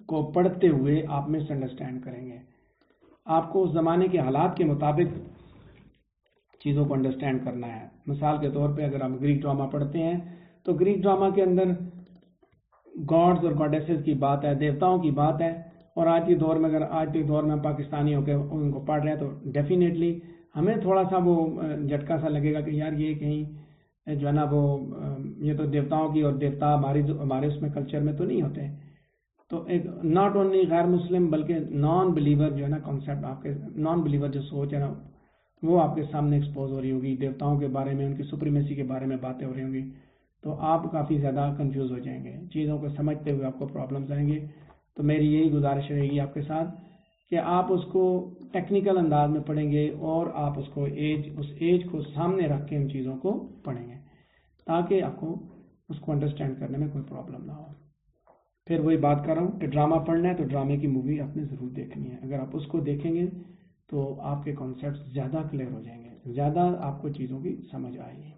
کو پڑھتے ہوئے آپ مس انڈرسٹینڈ کریں گے. آپ کو اس زمانے کے حالات کے مطابق چیزوں کو انڈرسٹینڈ کرنا ہے. مثال کے طور پہ اگر ہم گریک ڈرامہ پڑھتے ہیں تو گریک ڈرامہ کے اندر گاڈز اور گاڈیسز کی بات ہے, دیوتاؤں کی بات ہے, اور آج کے دور میں اگر آج کے دور میں ہم پاکستانی ہو کے ان کو پڑھ رہے ہیں تو ڈیفینیٹلی ہمیں تھوڑا سا وہ جھٹکا سا لگے گا کہ یار یہ کہیں جو ہے نا وہ یہ تو دیوتاؤں کی, اور دیوتا ہمارے اس میں کلچر میں تو نہیں ہوتے. تو ایک ناٹ اونلی غیر مسلم بلکہ نان بلیور جو ہے نا کانسیپٹ, آپ کے نان بلیور جو سوچ ہے نا وہ آپ کے سامنے ایکسپوز ہو رہی ہوگی, دیوتاؤں کے بارے میں, ان کی سپریمیسی کے بارے میں باتیں ہو رہی ہوں گی, تو آپ کافی زیادہ کنفیوز ہو جائیں گے, چیزوں کو سمجھتے ہوئے آپ کو پرابلمز آئیں گے. تو میری یہی گزارش رہے گی آپ کے ساتھ کہ آپ اس کو ٹیکنیکل انداز میں پڑھیں گے, اور آپ اس کو اس ایج کو سامنے رکھ کے ان چیزوں کو پڑھیں گے تاکہ آپ کو اس کو انڈرسٹینڈ کرنے میں کوئی پرابلم نہ ہو. پھر وہی بات کر رہا ہوں کہ ڈرامہ پڑھنا ہے تو ڈرامے کی مووی آپ نے ضرور دیکھنی ہے. اگر آپ اس کو دیکھیں گے تو آپ کے کانسیپٹ زیادہ کلیئر ہو جائیں گے, زیادہ آپ کو چیزوں کی سمجھ آئے گی.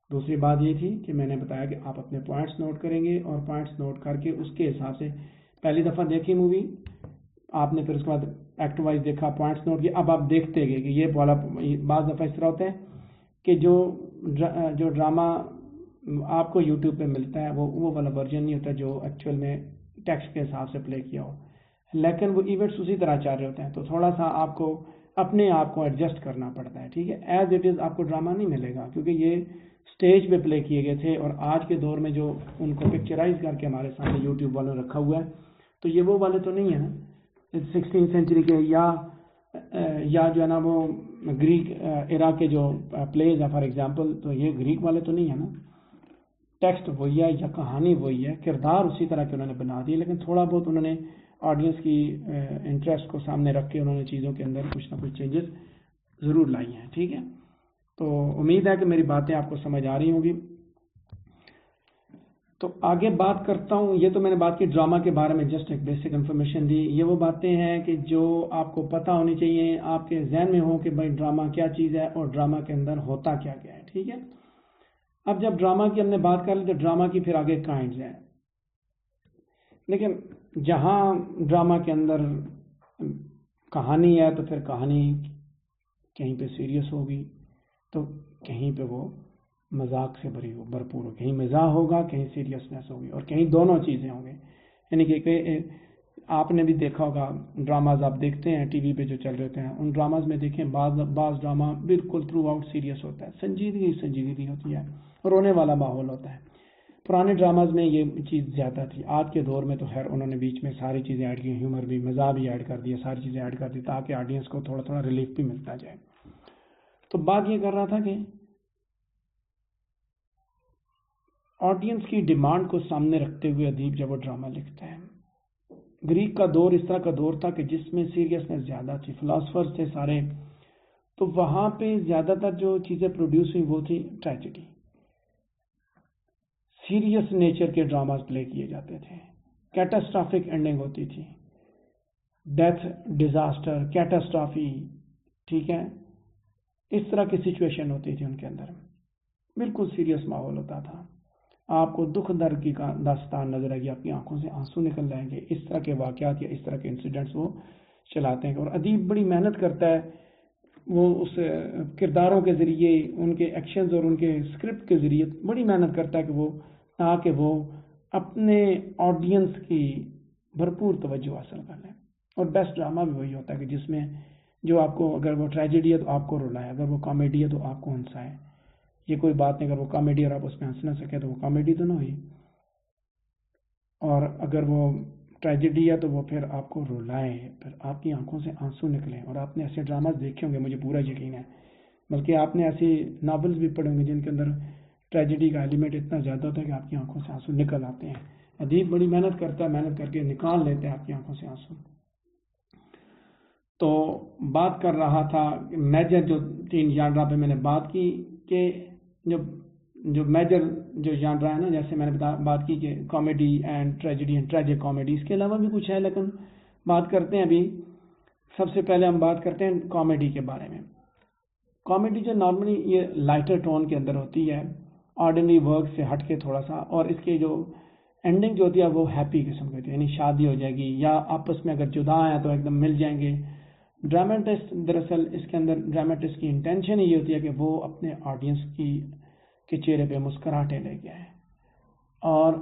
دوسری بات یہ تھی کہ میں نے بتایا کہ آپ اپنے پوائنٹس نوٹ کریں گے, اور پوائنٹس نوٹ کر کے اس کے حساب سے پہلی دفعہ دیکھی مووی آپ نے, پھر اس کے بعد ایکٹ وائز دیکھا, پوائنٹس نوٹ کیا, اب آپ دیکھتے گئے کہ یہ والا. بعض دفعہ اس طرح ہوتا ہے کہ جو ڈرامہ آپ کو یوٹیوب پہ ملتا ہے وہ والا ورژن نہیں ہوتا جو ایکچوئل میں ٹیکسٹ کے حساب سے پلے کیا ہو, لیکن وہ ایونٹس اسی طرح چل رہے ہوتے ہیں, تو تھوڑا سا آپ کو اپنے آپ کو ایڈجسٹ کرنا پڑتا ہے. ٹھیک ہے, ایز اٹ از آپ کو ڈرامہ نہیں ملے گا, کیونکہ یہ اسٹیج پہ پلے کیے گئے تھے, اور آج کے دور میں جو ان کو پکچرائز کر کے ہمارے سامنے یوٹیوب والوں نے رکھا ہوا ہے, تو یہ وہ والے تو نہیں ہیں 16 سینچری کے, یا جو ہے نا وہ گریک ایرا کے جو پلیز ہیں فار ایگزامپل, تو یہ گریک والے تو نہیں ہیں نا. ٹیکسٹ وہی ہے یا کہانی وہی ہے, کردار اسی طرح کے انہوں نے بنا دیے, لیکن تھوڑا بہت انہوں نے آڈینس کی انٹرسٹ کو سامنے رکھ کے انہوں نے چیزوں کے اندر کچھ نہ کچھ چینجز ضرور لائی ہیں. ٹھیک ہے, تو امید ہے کہ میری باتیں آپ کو سمجھ آ رہی ہوں گی. تو آگے بات کرتا ہوں. یہ تو میں نے بات کی ڈرامہ کے بارے میں، جسٹ ایک بیسک انفارمیشن دی. یہ وہ باتیں ہیں کہ جو آپ کو پتہ ہونی چاہیے، آپ کے ذہن میں ہو کہ بھائی ڈرامہ کیا چیز ہے اور ڈرامہ کے اندر ہوتا کیا کیا ہے. ٹھیک ہے. اب جب ڈرامہ کی ہم نے بات کر لی تو ڈرامہ کی پھر آگے کائنڈز ہیں. لیکن جہاں ڈرامہ کے اندر کہانی ہے تو پھر کہانی کہیں پہ سیریس ہوگی تو کہیں پہ وہ مذاق سے بھرپور ہو، کہیں مزاح ہوگا، کہیں سیریسنس ہوگی، اور کہیں دونوں چیزیں ہوں گی. یعنی کہ آپ نے بھی دیکھا ہوگا ڈراماز آپ دیکھتے ہیں ٹی وی پہ جو چل رہے ہیں، ان ڈراماز میں دیکھیں بعض ڈرامہ بالکل تھرو آؤٹ سیریس ہوتا ہے، سنجیدگی ہوتی ہے، رونے والا ماحول ہوتا ہے. پرانے ڈراماز میں یہ چیز زیادہ تھی. آج کے دور میں تو خیر انہوں نے بیچ میں ساری چیزیں ایڈ کی، ہیومر بھی، مزاح بھی ایڈ کر دیا، ساری چیزیں ایڈ کر دی تاکہ آڈینس کو تھوڑا تھوڑا ریلیف بھی ملتا جائے. تو بات یہ کر رہا تھا کہ آڈینس کی ڈیمانڈ کو سامنے رکھتے ہوئے ادیب جب وہ ڈرامہ لکھتا ہے. گریک کا دور اس طرح کا دور تھا کہ جس میں سیریسنس زیادہ تھی، فلاسفرز تھے سارے، تو وہاں پہ زیادہ تر جو چیزیں پروڈیوس ہوئی وہ تھی ٹریجڈی. سیریس نیچر کے ڈراماز پلے کیے جاتے تھے، کیٹاسٹرافک اینڈنگ ہوتی تھی، ڈیتھ، ڈیزاسٹر، کیٹاسٹرافی. ٹھیک ہے. اس طرح کی سچویشن ہوتی تھی ان کے اندر، بالکل سیریس ماحول ہوتا تھا. آپ کو دکھ درد کی داستان نظر آئے گی، آپ کی آنکھوں سے آنسو نکل جائیں گے. اس طرح کے واقعات یا اس طرح کے انسیڈنٹس وہ چلاتے ہیں. اور ادیب بڑی محنت کرتا ہے، وہ اس کرداروں کے ذریعے، ان کے ایکشنز اور ان کے اسکرپٹ کے ذریعے بڑی محنت کرتا ہے کہ وہ تاکہ وہ اپنے آڈینس کی بھرپور توجہ حاصل کر لیں. اور بیسٹ ڈرامہ بھی وہی ہوتا ہے کہ جس میں جو آپ کو، اگر وہ ٹریجڈی ہے تو آپ کو رلائے، اگر وہ کامیڈی ہے تو آپ کو ہنسائے. یہ کوئی بات نہیں، اگر وہ کامیڈی اور آپ اس میں ہنس نہ سکے تو وہ کامیڈی تو نہ ہوئی، اور اگر وہ ٹریجڈی ہے تو وہ پھر آپ کو رلائے، پھر آپ کی آنکھوں سے آنسو نکلیں. اور آپ نے ایسے ڈراماز دیکھے ہوں گے، مجھے پورا یقین ہے، بلکہ آپ نے ایسی ناولز بھی پڑھے ہوں گے جن کے اندر ٹریجڈی کا ایلیمنٹ اتنا زیادہ ہوتا ہے کہ آپ کی آنکھوں سے آنسو نکل آتے ہیں. ادیب بڑی محنت کرتا ہے، محنت کر کے نکال لیتے ہیں آپ کی آنکھوں سے آنسو. تو بات کر رہا تھا میجر جو 3 ژانرہ پہ میں نے بات کی کہ جو میجر جو ژانرہ ہے نا، جیسے میں نے بات کی کہ comedy and tragedy and tragic comedy, اس کے علاوہ بھی کچھ ہے لیکن بات کرتے ہیں ابھی. سب سے پہلے ہم بات کرتے ہیں کامیڈی کے بارے میں. کامیڈی جو نارملی یہ لائٹر ٹون کے اندر ہوتی ہے، آرڈنری ورک سے ہٹ کے تھوڑا سا، اور اس کی جو اینڈنگ جو ہوتی ہے وہ ہیپی قسم کی ہوتی ہے، یعنی شادی ہو جائے گی یا آپس میں اگر جدا ہیں تو ایک دم مل جائیں گے. ڈراماٹسٹ دراصل اس کے اندر ڈراماٹسٹ کی انٹینشن یہ ہوتی ہے کہ وہ اپنے آڈینس کے چہرے پہ مسکراہٹیں لے کے آئے. اور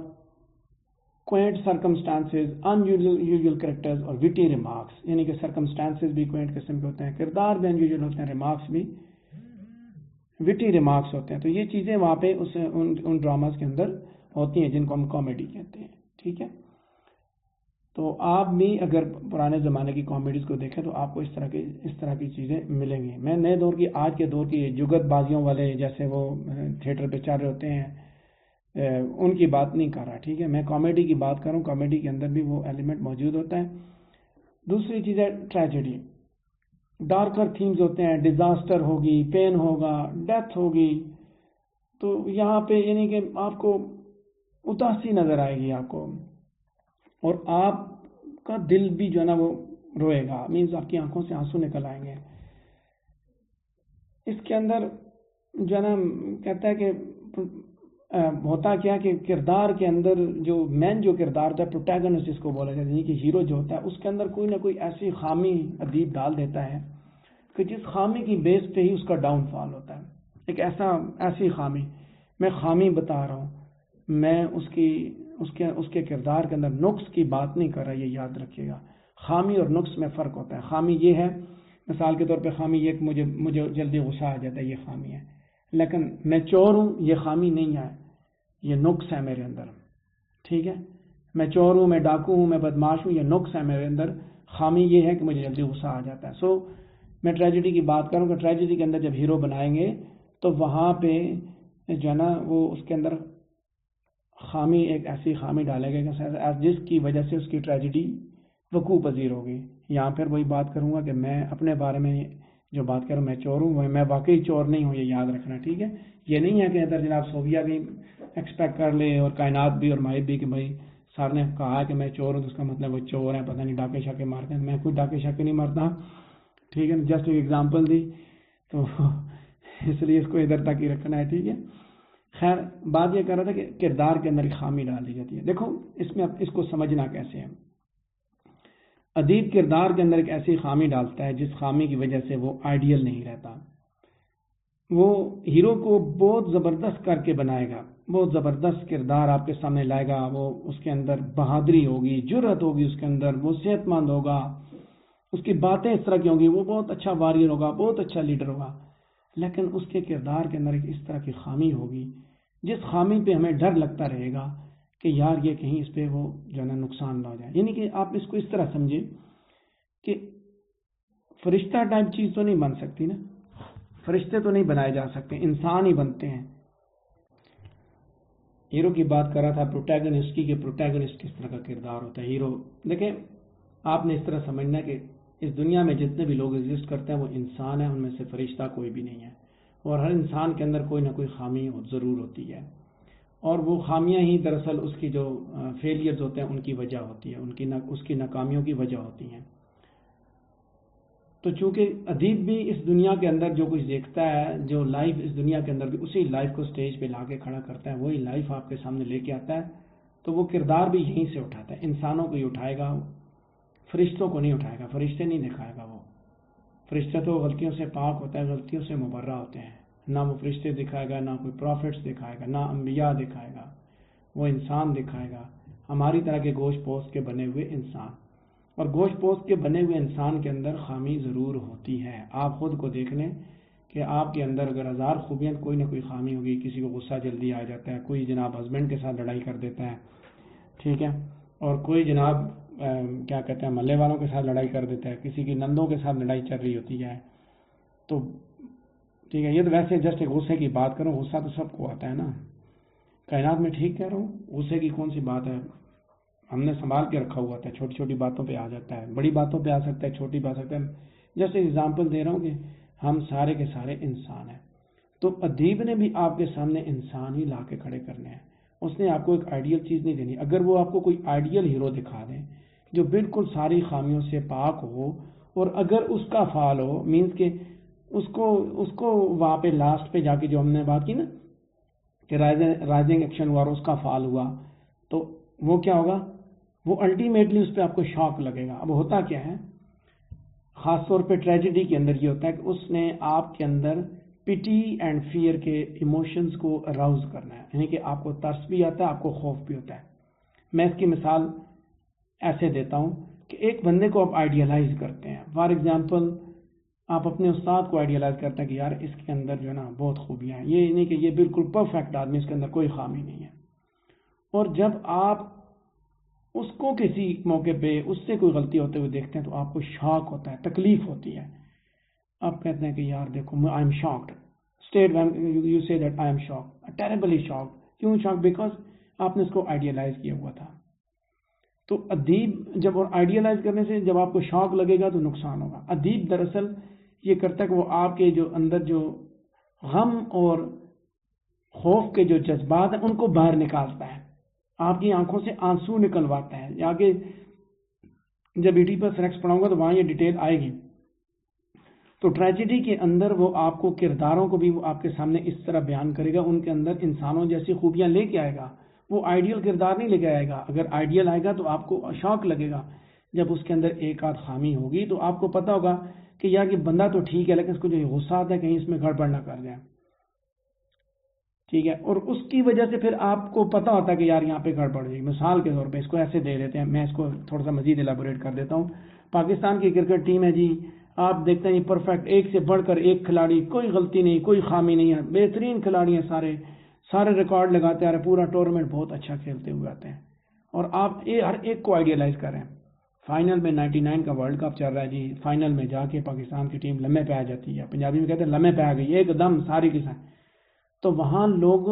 کوئنٹ سرکمسٹانسز، ان یوزول کریکٹرز اور وٹی ریمارکس، یعنی کہ سرکمسٹانسز بھی کوئنٹ قسم کے ہوتے ہیں، کردار بھی ان یوزول ہوتے ہیں، ریمارکس بھی وٹی ریمارکس ہوتے ہیں. تو یہ چیزیں وہاں پہ ان ڈراماز کے اندر ہوتی ہیں جن کو ہم کامیڈی کہتے ہیں. ٹھیک ہے. تو آپ بھی اگر پرانے زمانے کی کامیڈیز کو دیکھیں تو آپ کو اس طرح کی چیزیں ملیں گی. میں نئے دور کی، آج کے دور کی جگت بازیوں والے جیسے وہ تھیٹر پہ چل رہے ہوتے ہیں ان کی بات نہیں کر رہا. ٹھیک ہے. میں کامیڈی کی بات کروں، کامیڈی کے اندر بھی وہ ایلیمنٹ موجود ہوتا ہے. دوسری چیز ہے ٹریجڈی. ڈارکر تھیمز ہوتے ہیں، ڈیزاسٹر ہوگی، پین ہوگا، ڈیتھ ہوگی. تو یہاں پہ یعنی کہ آپ کو اداسی نظر آئے گی آپ کو، اور آپ کا دل بھی جو ہے نا وہ روئے گا، مینز آپ کی آنکھوں سے آنسو نکل آئیں گے. اس کے اندر جو ہے نا کہتا ہے کہ ہوتا کیا کہ کردار کے اندر جو مین جو کردار ہوتا ہے، پروٹیگنسٹ جس کو بولا جاتا ہے، یعنی کہ ہیرو جو ہوتا ہے، اس کے اندر کوئی نہ کوئی ایسی خامی ادیب ڈال دیتا ہے کہ جس خامی کی بیس پہ ہی اس کا ڈاؤن فال ہوتا ہے. ایک ایسی خامی، میں خامی بتا رہا ہوں، میں اس کے کردار کے اندر نقص کی بات نہیں کر رہا. یہ یاد رکھیے گا، خامی اور نقص میں فرق ہوتا ہے. خامی یہ ہے، مثال کے طور پہ خامی یہ کہ مجھے جلدی غصہ آ جاتا ہے، یہ خامی ہے. لیکن میں چور ہوں، یہ خامی نہیں ہے، یہ نقص ہے میرے اندر. ٹھیک ہے. میں چور ہوں، میں ڈاکو ہوں، میں بدماش ہوں، یہ نقص ہے میرے اندر. خامی یہ ہے کہ مجھے جلدی غصہ آ جاتا ہے. سو میں ٹریجڈی کی بات کروں کہ ٹریجڈی کے اندر جب ہیرو بنائیں گے تو وہاں پہ جو ہے نا وہ اس کے اندر خامی، ایک ایسی خامی ڈالے گا کہ جس کی وجہ سے اس کی ٹریجڈی وقوع پذیر ہوگی. یہاں پھر وہی بات کروں گا کہ میں اپنے بارے میں جو بات کروں، میں چور ہوں، میں واقعی چور نہیں ہوں، یہ یاد رکھنا. ٹھیک ہے. یہ نہیں ہے کہ ادھر جناب صوفیہ بھی ایکسپیکٹ کر لے اور کائنات بھی اور مائب بھی کہ بھائی سر نے کہا کہ میں چور ہوں تو اس کا مطلب وہ چور ہیں، پتہ نہیں ڈاکے شاکے مارتے ہیں. میں کوئی ڈاکے شاکے نہیں مارتا، ٹھیک ہے، جسٹ ایک ایگزامپل دی تو اس لیے اس کو ادھر تک ہی رکھنا ہے، ٹھیک ہے. خیر بات یہ کر رہا تھا کہ کردار کے اندر ایک خامی ڈال دی جاتی ہے. دیکھو اس میں اس کو سمجھنا کیسے ہے. ادیب کردار کے اندر ایک ایسی خامی ڈالتا ہے جس خامی کی وجہ سے وہ آئیڈیل نہیں رہتا. وہ ہیرو کو بہت زبردست کر کے بنائے گا، بہت زبردست کردار آپ کے سامنے لائے گا، وہ اس کے اندر بہادری ہوگی، جرأت ہوگی اس کے اندر، وہ صحت مند ہوگا، اس کی باتیں اس طرح کی ہوں گی، وہ بہت اچھا واریر ہوگا، بہت اچھا لیڈر ہوگا. لیکن اس کے کردار کے اندر ایک اس طرح کی خامی ہوگی جس خامی پہ ہمیں ڈر لگتا رہے گا کہ یار یہ کہیں اس پہ وہ جو ہے نا نقصان نہ ہو جائے. یعنی کہ آپ اس کو اس طرح سمجھیں کہ فرشتہ ٹائپ چیز تو نہیں بن سکتی نا، فرشتے تو نہیں بنائے جا سکتے، انسان ہی بنتے ہیں. ہیرو کی بات کر رہا تھا پروٹیگنسٹ کی، کہ پروٹیگنسٹ کس طرح کا کردار ہوتا ہے. ہیرو دیکھیں آپ نے اس طرح سمجھنا ہے کہ اس دنیا میں جتنے بھی لوگ ایگزسٹ کرتے ہیں وہ انسان ہیں، ان میں سے فرشتہ کوئی بھی نہیں ہے، اور ہر انسان کے اندر کوئی نہ کوئی خامی ضرور ہوتی ہے، اور وہ خامیاں ہی دراصل اس کی جو فیلئرز ہوتے ہیں ان کی وجہ ہوتی ہے، اس کی ناکامیوں کی وجہ ہوتی ہیں. تو چونکہ ادیب بھی اس دنیا کے اندر جو کچھ دیکھتا ہے، جو لائف اس دنیا کے اندر بھی اسی لائف کو سٹیج پہ لا کے کھڑا کرتا ہے، وہی لائف آپ کے سامنے لے کے آتا ہے. تو وہ کردار بھی یہیں سے اٹھاتا ہے، انسانوں کو ہی اٹھائے گا، فرشتوں کو نہیں اٹھائے گا، فرشتے نہیں دکھائے گا. وہ فرشتہ تو غلطیوں سے پاک ہوتا ہے، غلطیوں سے مبرہ ہوتے ہیں، نہ وہ فرشتے دکھائے گا، نہ کوئی پروفٹس دکھائے گا، نہ انبیاء دکھائے گا، وہ انسان دکھائے گا، ہماری طرح کے گوشت پوست کے بنے ہوئے انسان. اور گوشت پوست کے بنے ہوئے انسان کے اندر خامی ضرور ہوتی ہے. آپ خود کو دیکھ لیں کہ آپ کے اندر اگر ہزار خوبیاں کوئی نہ کوئی خامی ہوگی. کسی کو غصہ جلدی آ جاتا ہے، کوئی جناب ہسبینڈ کے ساتھ لڑائی کر دیتا ہے، ٹھیک ہے، اور کوئی جناب کیا کہتے ہیں محلے والوں کے ساتھ لڑائی کر دیتا ہے، کسی کی نندوں کے ساتھ لڑائی چل رہی ہوتی ہے. تو ٹھیک ہے، یہ تو ویسے جسٹ ایک غصے کی بات کروں، غصہ تو سب کو آتا ہے نا کائنات میں، ٹھیک کہہ رہا ہوں، غصے کی کون سی بات ہے. ہم نے سنبھال کے رکھا ہوا تھا، چھوٹی چھوٹی باتوں پہ آ جاتا ہے، بڑی باتوں پہ آ سکتا ہے، چھوٹی بات سکتا ہے. جیسے اگزامپل دے رہا ہوں کہ ہم سارے کے سارے انسان ہیں. تو ادیب نے بھی آپ کے سامنے انسان ہی لا کے کھڑے کرنے ہیں. اس نے آپ کو ایک آئیڈیل چیز نہیں دینی. اگر وہ آپ کو کوئی آئیڈیل ہیرو دکھا دیں جو بالکل ساری خامیوں سے پاک ہو، اور اگر اس کا فال ہو، مینس کہ اس کو وہاں پہ لاسٹ پہ جا کے جو ہم نے بات کی نا کہ رائزنگ ایکشن ہوا اور اس کا فال ہوا، تو وہ کیا ہوگا، وہ الٹیمیٹلی اس پہ آپ کو شاک لگے گا. اب ہوتا کیا ہے، خاص طور پہ ٹریجڈی کے اندر یہ ہوتا ہے کہ اس نے آپ کے اندر پٹی اینڈ فیئر کے ایموشنز کو اراؤز کرنا ہے، یعنی کہ آپ کو ترس بھی آتا ہے، آپ کو خوف بھی ہوتا ہے. میں اس کی مثال ایسے دیتا ہوں کہ ایک بندے کو آپ آئیڈیلائز کرتے ہیں. فار ایگزامپل آپ اپنے استاد کو آئیڈیلائز کرتے ہیں کہ یار اس کے اندر جو ہے نا بہت خوبیاں ہیں، یہ نہیں کہ یہ بالکل پرفیکٹ آدمی، اس کے اندر کوئی خامی نہیں ہے. اور جب آپ اس کو کسی موقع پہ اس سے کوئی غلطی ہوتے ہوئے دیکھتے ہیں تو آپ کو شاک ہوتا ہے، تکلیف ہوتی ہے. آپ کہتے ہیں کہ یار دیکھو I am shocked, state you say that I am shocked, terribly shocked. کیوں شاک؟ بیکاز آپ نے اس کو آئیڈیلائز کیا ہوا تھا. تو ادیب جب آئیڈیلائز کرنے سے جب آپ کو شاک لگے گا تو نقصان ہوگا. ادیب دراصل یہ کرتا ہے کہ وہ آپ کے جو اندر جو غم اور خوف کے جو جذبات ہیں ان کو باہر نکالتا ہے، آپ کی آنکھوں سے آنسو نکلواتا ہے. یا کہ جب ایٹی پر سلیکس پڑھاؤں گا تو وہاں یہ ڈیٹیل آئے گی. تو ٹریجڈی کے اندر وہ آپ کو کرداروں کو بھی وہ آپ کے سامنے اس طرح بیان کرے گا، ان کے اندر انسانوں جیسی خوبیاں لے کے آئے گا. وہ آئیڈیل کردار نہیں لے کے آئے گا. اگر آئیڈیل آئے گا تو آپ کو شوق لگے گا. جب اس کے اندر ایک آدھ خامی ہوگی تو آپ کو پتا ہوگا کہ یار یہ بندہ تو ٹھیک ہے لیکن اس کو جو غصہ آتا ہے کہیں اس میں گڑبڑ نہ کر جائے، ٹھیک ہے. اور اس کی وجہ سے پھر آپ کو پتا ہوتا ہے کہ یار یہاں پہ گڑبڑ جائے. مثال کے طور پہ اس کو ایسے دے دیتے ہیں، میں اس کو تھوڑا سا مزید ایلیبوریٹ کر دیتا ہوں. پاکستان کی کرکٹ ٹیم ہے جی، آپ دیکھتے ہیں پرفیکٹ، ایک سے بڑھ کر ایک کھلاڑی، کوئی غلطی نہیں، کوئی خامی نہیں ہے، بہترین کھلاڑی ہیں، سارے ریکارڈ لگاتے آ رہے ہیں، پورا ٹورنامنٹ بہت اچھا کھیلتے ہوئے آتے ہیں. اور آپ ہر ایک کو آئیڈیلائز کر رہے ہیں. فائنل میں 99 کا ورلڈ کپ چل رہا ہے جی، فائنل میں جا کے پاکستان کی ٹیم لمحے پہ آ جاتی ہے، پنجابی میں کہتے ہیں لمحے پہ آ گئی ایک دم ساری کے ساتھ. تو وہاں لوگ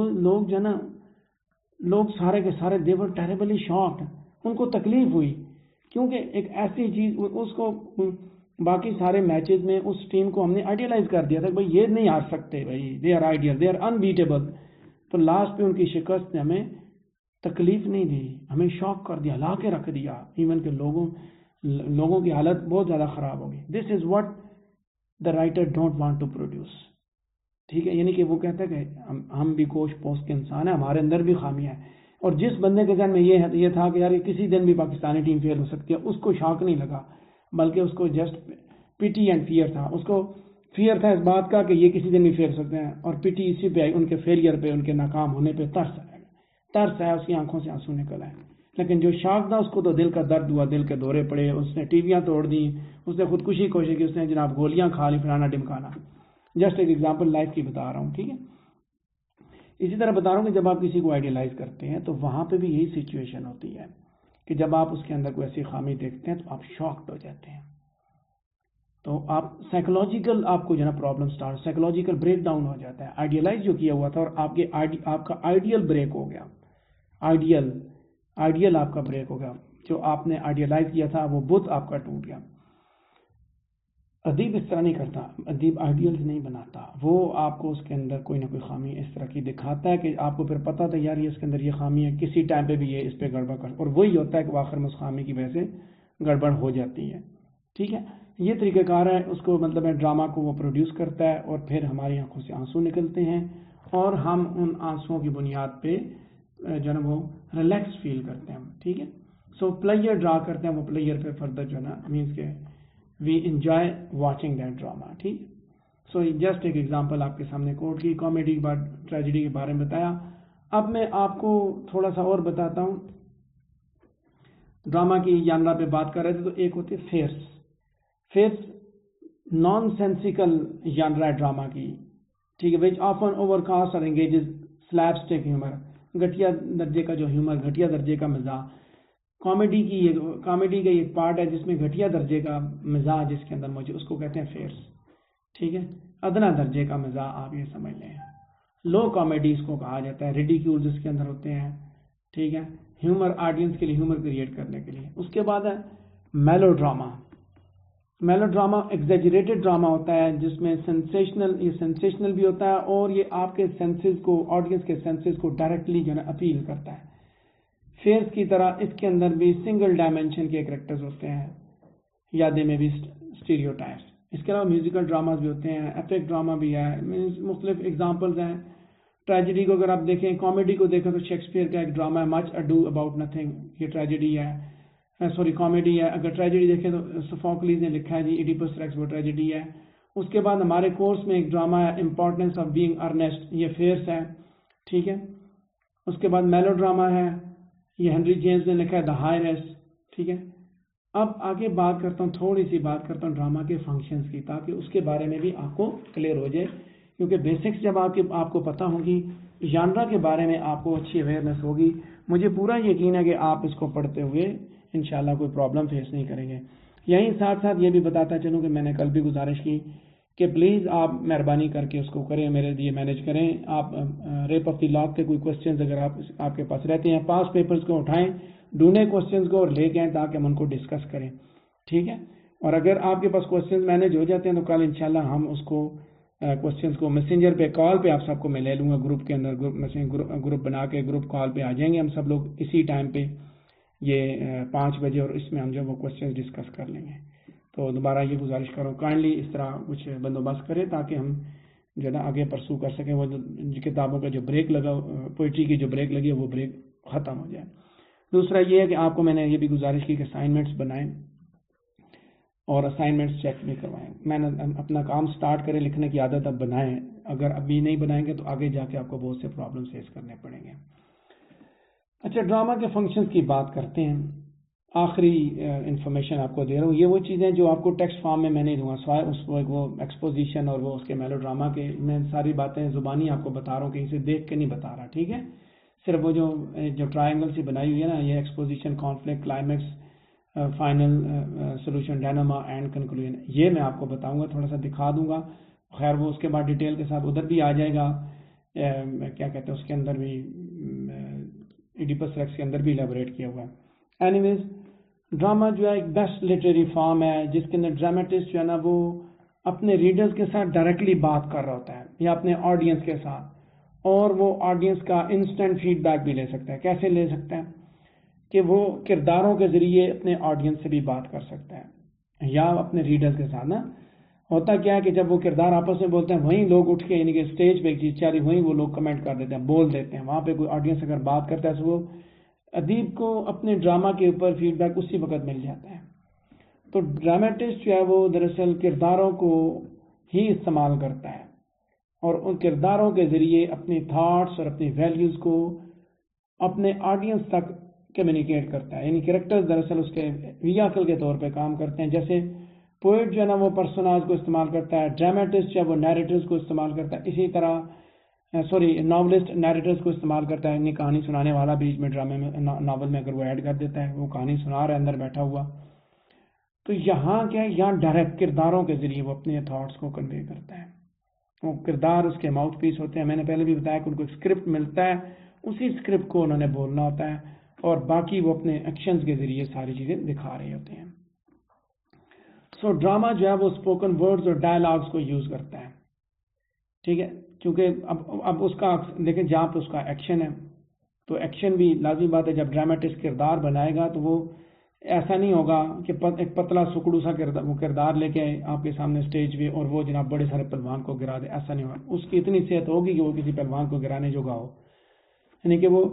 جو ہے نا، لوگ سارے کے سارے دے ور ٹیریبلی شاکڈ، ان کو تکلیف ہوئی کیونکہ ایک ایسی چیز اس کو باقی سارے میچز میں اس ٹیم کو ہم نے آئیڈیلائز کر دیا تھا کہ بھائی یہ نہیں ہار سکتے، بھائی they are ideal, they are unbeatable. تو لاسٹ پہ ان کی شکست نے ہمیں تکلیف نہیں دی, ہمیں شوق کر دیا, لا کے رکھ دیا, ایون کہ لوگوں کی حالت بہت زیادہ خراب ہو گئی. This is what the writer don't want to produce. ٹھیک ہے, یعنی کہ وہ کہتا ہے کہ ہم بھی گوشت پوست کے انسان ہیں, ہمارے اندر بھی خامیاں ہیں. اور جس بندے کے ذہن میں یہ تھا کہ یار کسی دن بھی پاکستانی ٹیم فیل ہو سکتی ہے, اس کو شوق نہیں لگا, بلکہ اس کو جسٹ پٹی اینڈ فیئر تھا. اس کو فیئر تھا اس بات کا کہ یہ کسی دن بھی فیل ہو سکتے ہیں, اور پٹی اسی پہ آئی, ان کے فیلئر پہ, ان کے ناکام ہونے پہ ترس آیا, اس کی آنکھوں سے آنسو نکل آئے. لیکن جو شوق تھا اس کو تو دل کا درد ہوا, دل کے دورے پڑے, اس نے ٹی ویاں توڑ دی, اس نے خودکشی کی کوشش کی, اس نے جناب گولیاں کھا لی, فلانا ڈمکانا. جسٹ ایک ایگزامپل لائف کی بتا رہا ہوں. ٹھیک ہے, اسی طرح بتا رہا ہوں کہ جب آپ کسی کو آئیڈیلائز کرتے ہیں تو وہاں پہ بھی یہی سچویشن ہوتی ہے کہ جب آپ اس کے اندر کوئی ایسی خامی دیکھتے ہیں تو آپ شاکڈ ہو جاتے ہیں. تو آپ سائیکولوجیکل, آپ کو جو ہے نا problem start, psychological break down ہو جاتا ہے. آئیڈیلائز جو کیا ہوا تھا اور آپ کا آئیڈیل بریک ہو گیا, آئیڈیل آپ کا بریک ہو گیا. جو آپ نے آئیڈیلائز کیا تھا وہ بت آپ کا ٹوٹ گیا. ادیب اس طرح نہیں کرتا, ادیب آئیڈیلز نہیں بناتا, وہ آپ کو اس کے اندر کوئی نہ کوئی خامی اس طرح کی دکھاتا ہے کہ آپ کو پھر پتہ تھا یار یہ اس کے اندر یہ خامی ہے, کسی ٹائم پہ بھی یہ اس پہ گڑبڑ کر, اور وہی ہوتا ہے کہ آخر میں اس خامی کی وجہ سے گڑبڑ ہو جاتی ہے. ٹھیک ہے, یہ طریقہ کار ہے, اس کو مطلب ہے ڈرامہ کو وہ پروڈیوس کرتا ہے, اور پھر ہماری آنکھوں سے آنسو نکلتے ہیں, اور ہم ان آنسوؤں کی بنیاد پہ جو ہے نا وہ ریلیکس فیل کرتے ہیں. ٹھیک ہے, سو پلیئر ڈرا کرتے ہیں, وہ پلیئر پہ فردر جو ہے نا مینس کہ وی انجوائے واچنگ دیٹ ڈراما. ٹھیک, سو جسٹ ایک ایگزامپل آپ کے سامنے کوٹ کی, کامیڈی کے بعد ٹریجڈی کے بارے میں بتایا. اب میں آپ کو تھوڑا سا اور بتاتا ہوں. ڈرامہ کی جانرا پہ بات کر رہے تھے, تو ایک ہوتی ہے فیئرس نان سینسیکل جانرا ہے ڈرامہ کی. ٹھیک ہے, وچ آفن اوور کاسٹ اور انگیجز سلیب اسٹک ہیومر, گھٹیا درجے کا جو ہیومر, گھٹیا درجے کا مزاح. کامیڈی کا ایک پارٹ ہے جس میں گھٹیا درجے کا مزاح جس کے اندر موجود, اس کو کہتے ہیں فیئرس. ٹھیک ہے, ادنا درجے کا مزاح آپ یہ سمجھ لیں. لو کامیڈی اس کو کہا جاتا ہے, ریڈیکیولز اس کے اندر ہوتے ہیں. ٹھیک ہے, ہیومر آڈینس کے لیے ہیومر کریٹ کرنے کے لیے. اس کے بعد ہے میلو ڈراما. میلو ڈراما ایگزیجریٹڈ ڈراما ہوتا ہے جس میں سینسیشنل بھی ہوتا ہے, اور یہ آپ کے سینسز کو, آڈینس کے سینسز کو ڈائریکٹلی جو ہے اپیل کرتا ہے. فیئرس کی طرح اس کے اندر بھی سنگل ڈائمینشن کے کریکٹرز ہوتے ہیں, یادیں میں بھی اسٹیریوٹائپس. اس کے علاوہ میوزیکل ڈراماز بھی ہوتے ہیں, ایپک ڈراما بھی ہے, مختلف ایگزامپلز ہیں. ٹریجڈی کو اگر آپ دیکھیں, کامیڈی کو دیکھیں تو شیکسپیئر کا ایک ڈرامہ ہے مچ اڈو اباؤٹ نتھنگ, یہ ٹریجڈی ہے, سوری کامیڈی ہے. اگر ٹریجڈی دیکھیں تو سوفوکلیز نے لکھا ہے جی ایڈیپس ریکس, وہ ٹریجڈی ہے. اس کے بعد ہمارے کورس میں ایک ڈرامہ ہے امپورٹنس آف بینگ ارنیسٹ, یہ فیئرس ہے. ٹھیک ہے, اس کے بعد میلو ڈراما ہے, یہ ہنری جیمز نے لکھا ہے دا ہائرس. ٹھیک ہے, اب آگے بات کرتا ہوں, تھوڑی سی بات کرتا ہوں ڈرامہ کے فنکشنز کی, تاکہ اس کے بارے میں بھی آپ کو کلیئر ہو جائے. کیونکہ بیسکس جب آپ کو پتہ ہوگی, ژانرا کے بارے میں آپ کو اچھی اویئرنیس ہوگی, مجھے پورا یقین ہے کہ آپ اس کو پڑھتے ہوئے انشاءاللہ کوئی پرابلم فیس نہیں کریں گے. یہیں ساتھ ساتھ یہ بھی بتاتا چلوں کہ میں نے کل بھی گزارش کی کہ پلیز آپ مہربانی کر کے اس کو کریں, میرے لیے مینیج کریں. آپ ریپ آف دی لاک کے کوئی کوشچنز اگر آپ کے پاس رہتے ہیں, پاس پیپرز کو اٹھائیں, ڈھونڈیں کوشچنز کو اور لے کے آئیں تاکہ ہم ان کو ڈسکس کریں. ٹھیک ہے, اور اگر آپ کے پاس کوشچنز مینیج ہو جاتے ہیں تو کل انشاءاللہ ہم اس کو کوشچنز کو میسنجر پہ, کال پہ آپ سب کو میں لے لوں گا, گروپ کے اندر گروپ بنا کے گروپ کال پہ آ جائیں گے ہم سب لوگ اسی ٹائم پہ, یہ 5 بجے, اور اس میں ہم جو وہ کوشچنز ڈسکس کر لیں گے. تو دوبارہ یہ گزارش کرو کائنڈلی اس طرح کچھ بندوبست کریں تاکہ ہم جو ہے نا آگے پرسو کر سکیں. وہ کتابوں کا جو بریک لگا, پوئٹری کی جو بریک لگی ہے وہ بریک ختم ہو جائے. دوسرا یہ ہے کہ آپ کو میں نے یہ بھی گزارش کی کہ اسائنمنٹس بنائیں اور اسائنمنٹس چیک بھی کروائیں. میں نے اپنا کام سٹارٹ کریں, لکھنے کی عادت اب بنائیں. اگر ابھی نہیں بنائیں گے تو آگے جا کے آپ کو بہت سے پرابلم فیس کرنے پڑیں گے. اچھا, ڈرامہ کے فنکشنز کی بات کرتے ہیں. آخری انفارمیشن آپ کو دے رہا ہوں, یہ وہ چیزیں جو آپ کو ٹیکسٹ فارم میں نہیں دوں گا, سوائے اس وہ ایکسپوزیشن اور وہ اس کے میلو ڈرامہ کے, میں ساری باتیں زبانی آپ کو بتا رہا ہوں, کہیں سے دیکھ کے نہیں بتا رہا. ٹھیک ہے, صرف وہ جو ٹرائنگل سے بنائی ہوئی ہے نا, یہ exposition, conflict, climax, final solution, denouement and conclusion, یہ میں آپ کو بتاؤں گا, تھوڑا سا دکھا دوں گا. خیر وہ اس کے بعد ڈیٹیل کے ساتھ ادھر بھی آ جائے گا, کیا کہتے ہیں اس کے اندر بھی, ایڈیپس ریکس کے اندر بھی الیبوریٹ کیا ہوا ہے. اینی ویز, ڈرامہ جو ہے ایک بیسٹ لٹریری فارم ہے جس کے اندر ڈرامٹسٹ جو ہے نا وہ اپنے ریڈرز کے ساتھ ڈائریکٹلی بات کر رہا ہوتا ہے یا اپنے آڈینس کے ساتھ, اور وہ آڈینس کا انسٹنٹ فیڈ بیک بھی لے سکتا ہے. کیسے لے سکتا ہے؟ کہ وہ کرداروں کے ذریعے اپنے آڈینس سے بھی بات کر سکتا ہے یا اپنے ریڈرز کے ساتھ نا. ہوتا کیا ہے کہ جب وہ کردار آپس میں بولتے ہیں وہیں لوگ اٹھ کے یعنی کہ اسٹیج پہ ایک چیز چاری وہیں وہ لوگ کمنٹ کر دیتے ہیں, بول دیتے ہیں. وہاں پہ کوئی آڈینس اگر بات کرتا ہے تو وہ ادیب کو اپنے ڈرامہ کے اوپر فیڈ بیک اسی وقت مل جاتا ہے. تو ڈرامٹسٹ جو ہے وہ دراصل کرداروں کو ہی استعمال کرتا ہے اور ان کرداروں کے ذریعے اپنی تھاٹس اور اپنی ویلیوز کو اپنے آڈینس تک کمیونیکیٹ کرتا ہے. یعنی کریکٹرز دراصل اس کے ویہیکل کے طور پہ کام کرتے ہیں. جیسے پوئٹ جو ہے نا وہ پرسوناج کو استعمال کرتا ہے, ڈرامٹسٹ جو ہے وہ نیریٹرز کو استعمال کرتا ہے. اسی طرح ناولسٹ نیریٹرز کو استعمال کرتا ہے. یعنی کہانی سنانے والا بیچ میں ڈرامے میں ناول میں اگر وہ ایڈ کر دیتا ہے, وہ کہانی سنا رہا ہے اندر بیٹھا ہوا. تو یہاں کیا ہے, یہاں ڈائریکٹ کرداروں کے ذریعے وہ اپنے تھاٹس کو کنوے کرتا ہے. وہ کردار اس کے ماؤتھ پیس ہوتے ہیں. میں نے پہلے بھی بتایا کہ ان کو ایک اسکرپٹ ملتا ہے, اسی اسکرپٹ کو انہوں نے بولنا ہوتا ہے اور باقی وہ اپنے ایکشنز کے ذریعے ساری چیزیں دکھا رہے ہوتے ہیں. سو ڈرامہ جو ہے وہ اسپوکن ورڈز اور ڈائلاگس کو یوز کرتا ہے. ٹھیک ہے, کیونکہ اب اس کا دیکھیں جہاں پہ اس کا ایکشن ہے تو ایکشن بھی لازمی بات ہے. جب ڈرامٹسٹ کردار بنائے گا تو وہ ایسا نہیں ہوگا کہ ایک پتلا سکڑو سا کردار لے کے آپ کے سامنے اسٹیج پہ اور وہ جناب بڑے سارے پہلوان کو گرا دے. ایسا نہیں ہوگا. اس کی اتنی صحت ہوگی کہ وہ کسی پہلوان کو گرانے جوگا ہو. یعنی کہ وہ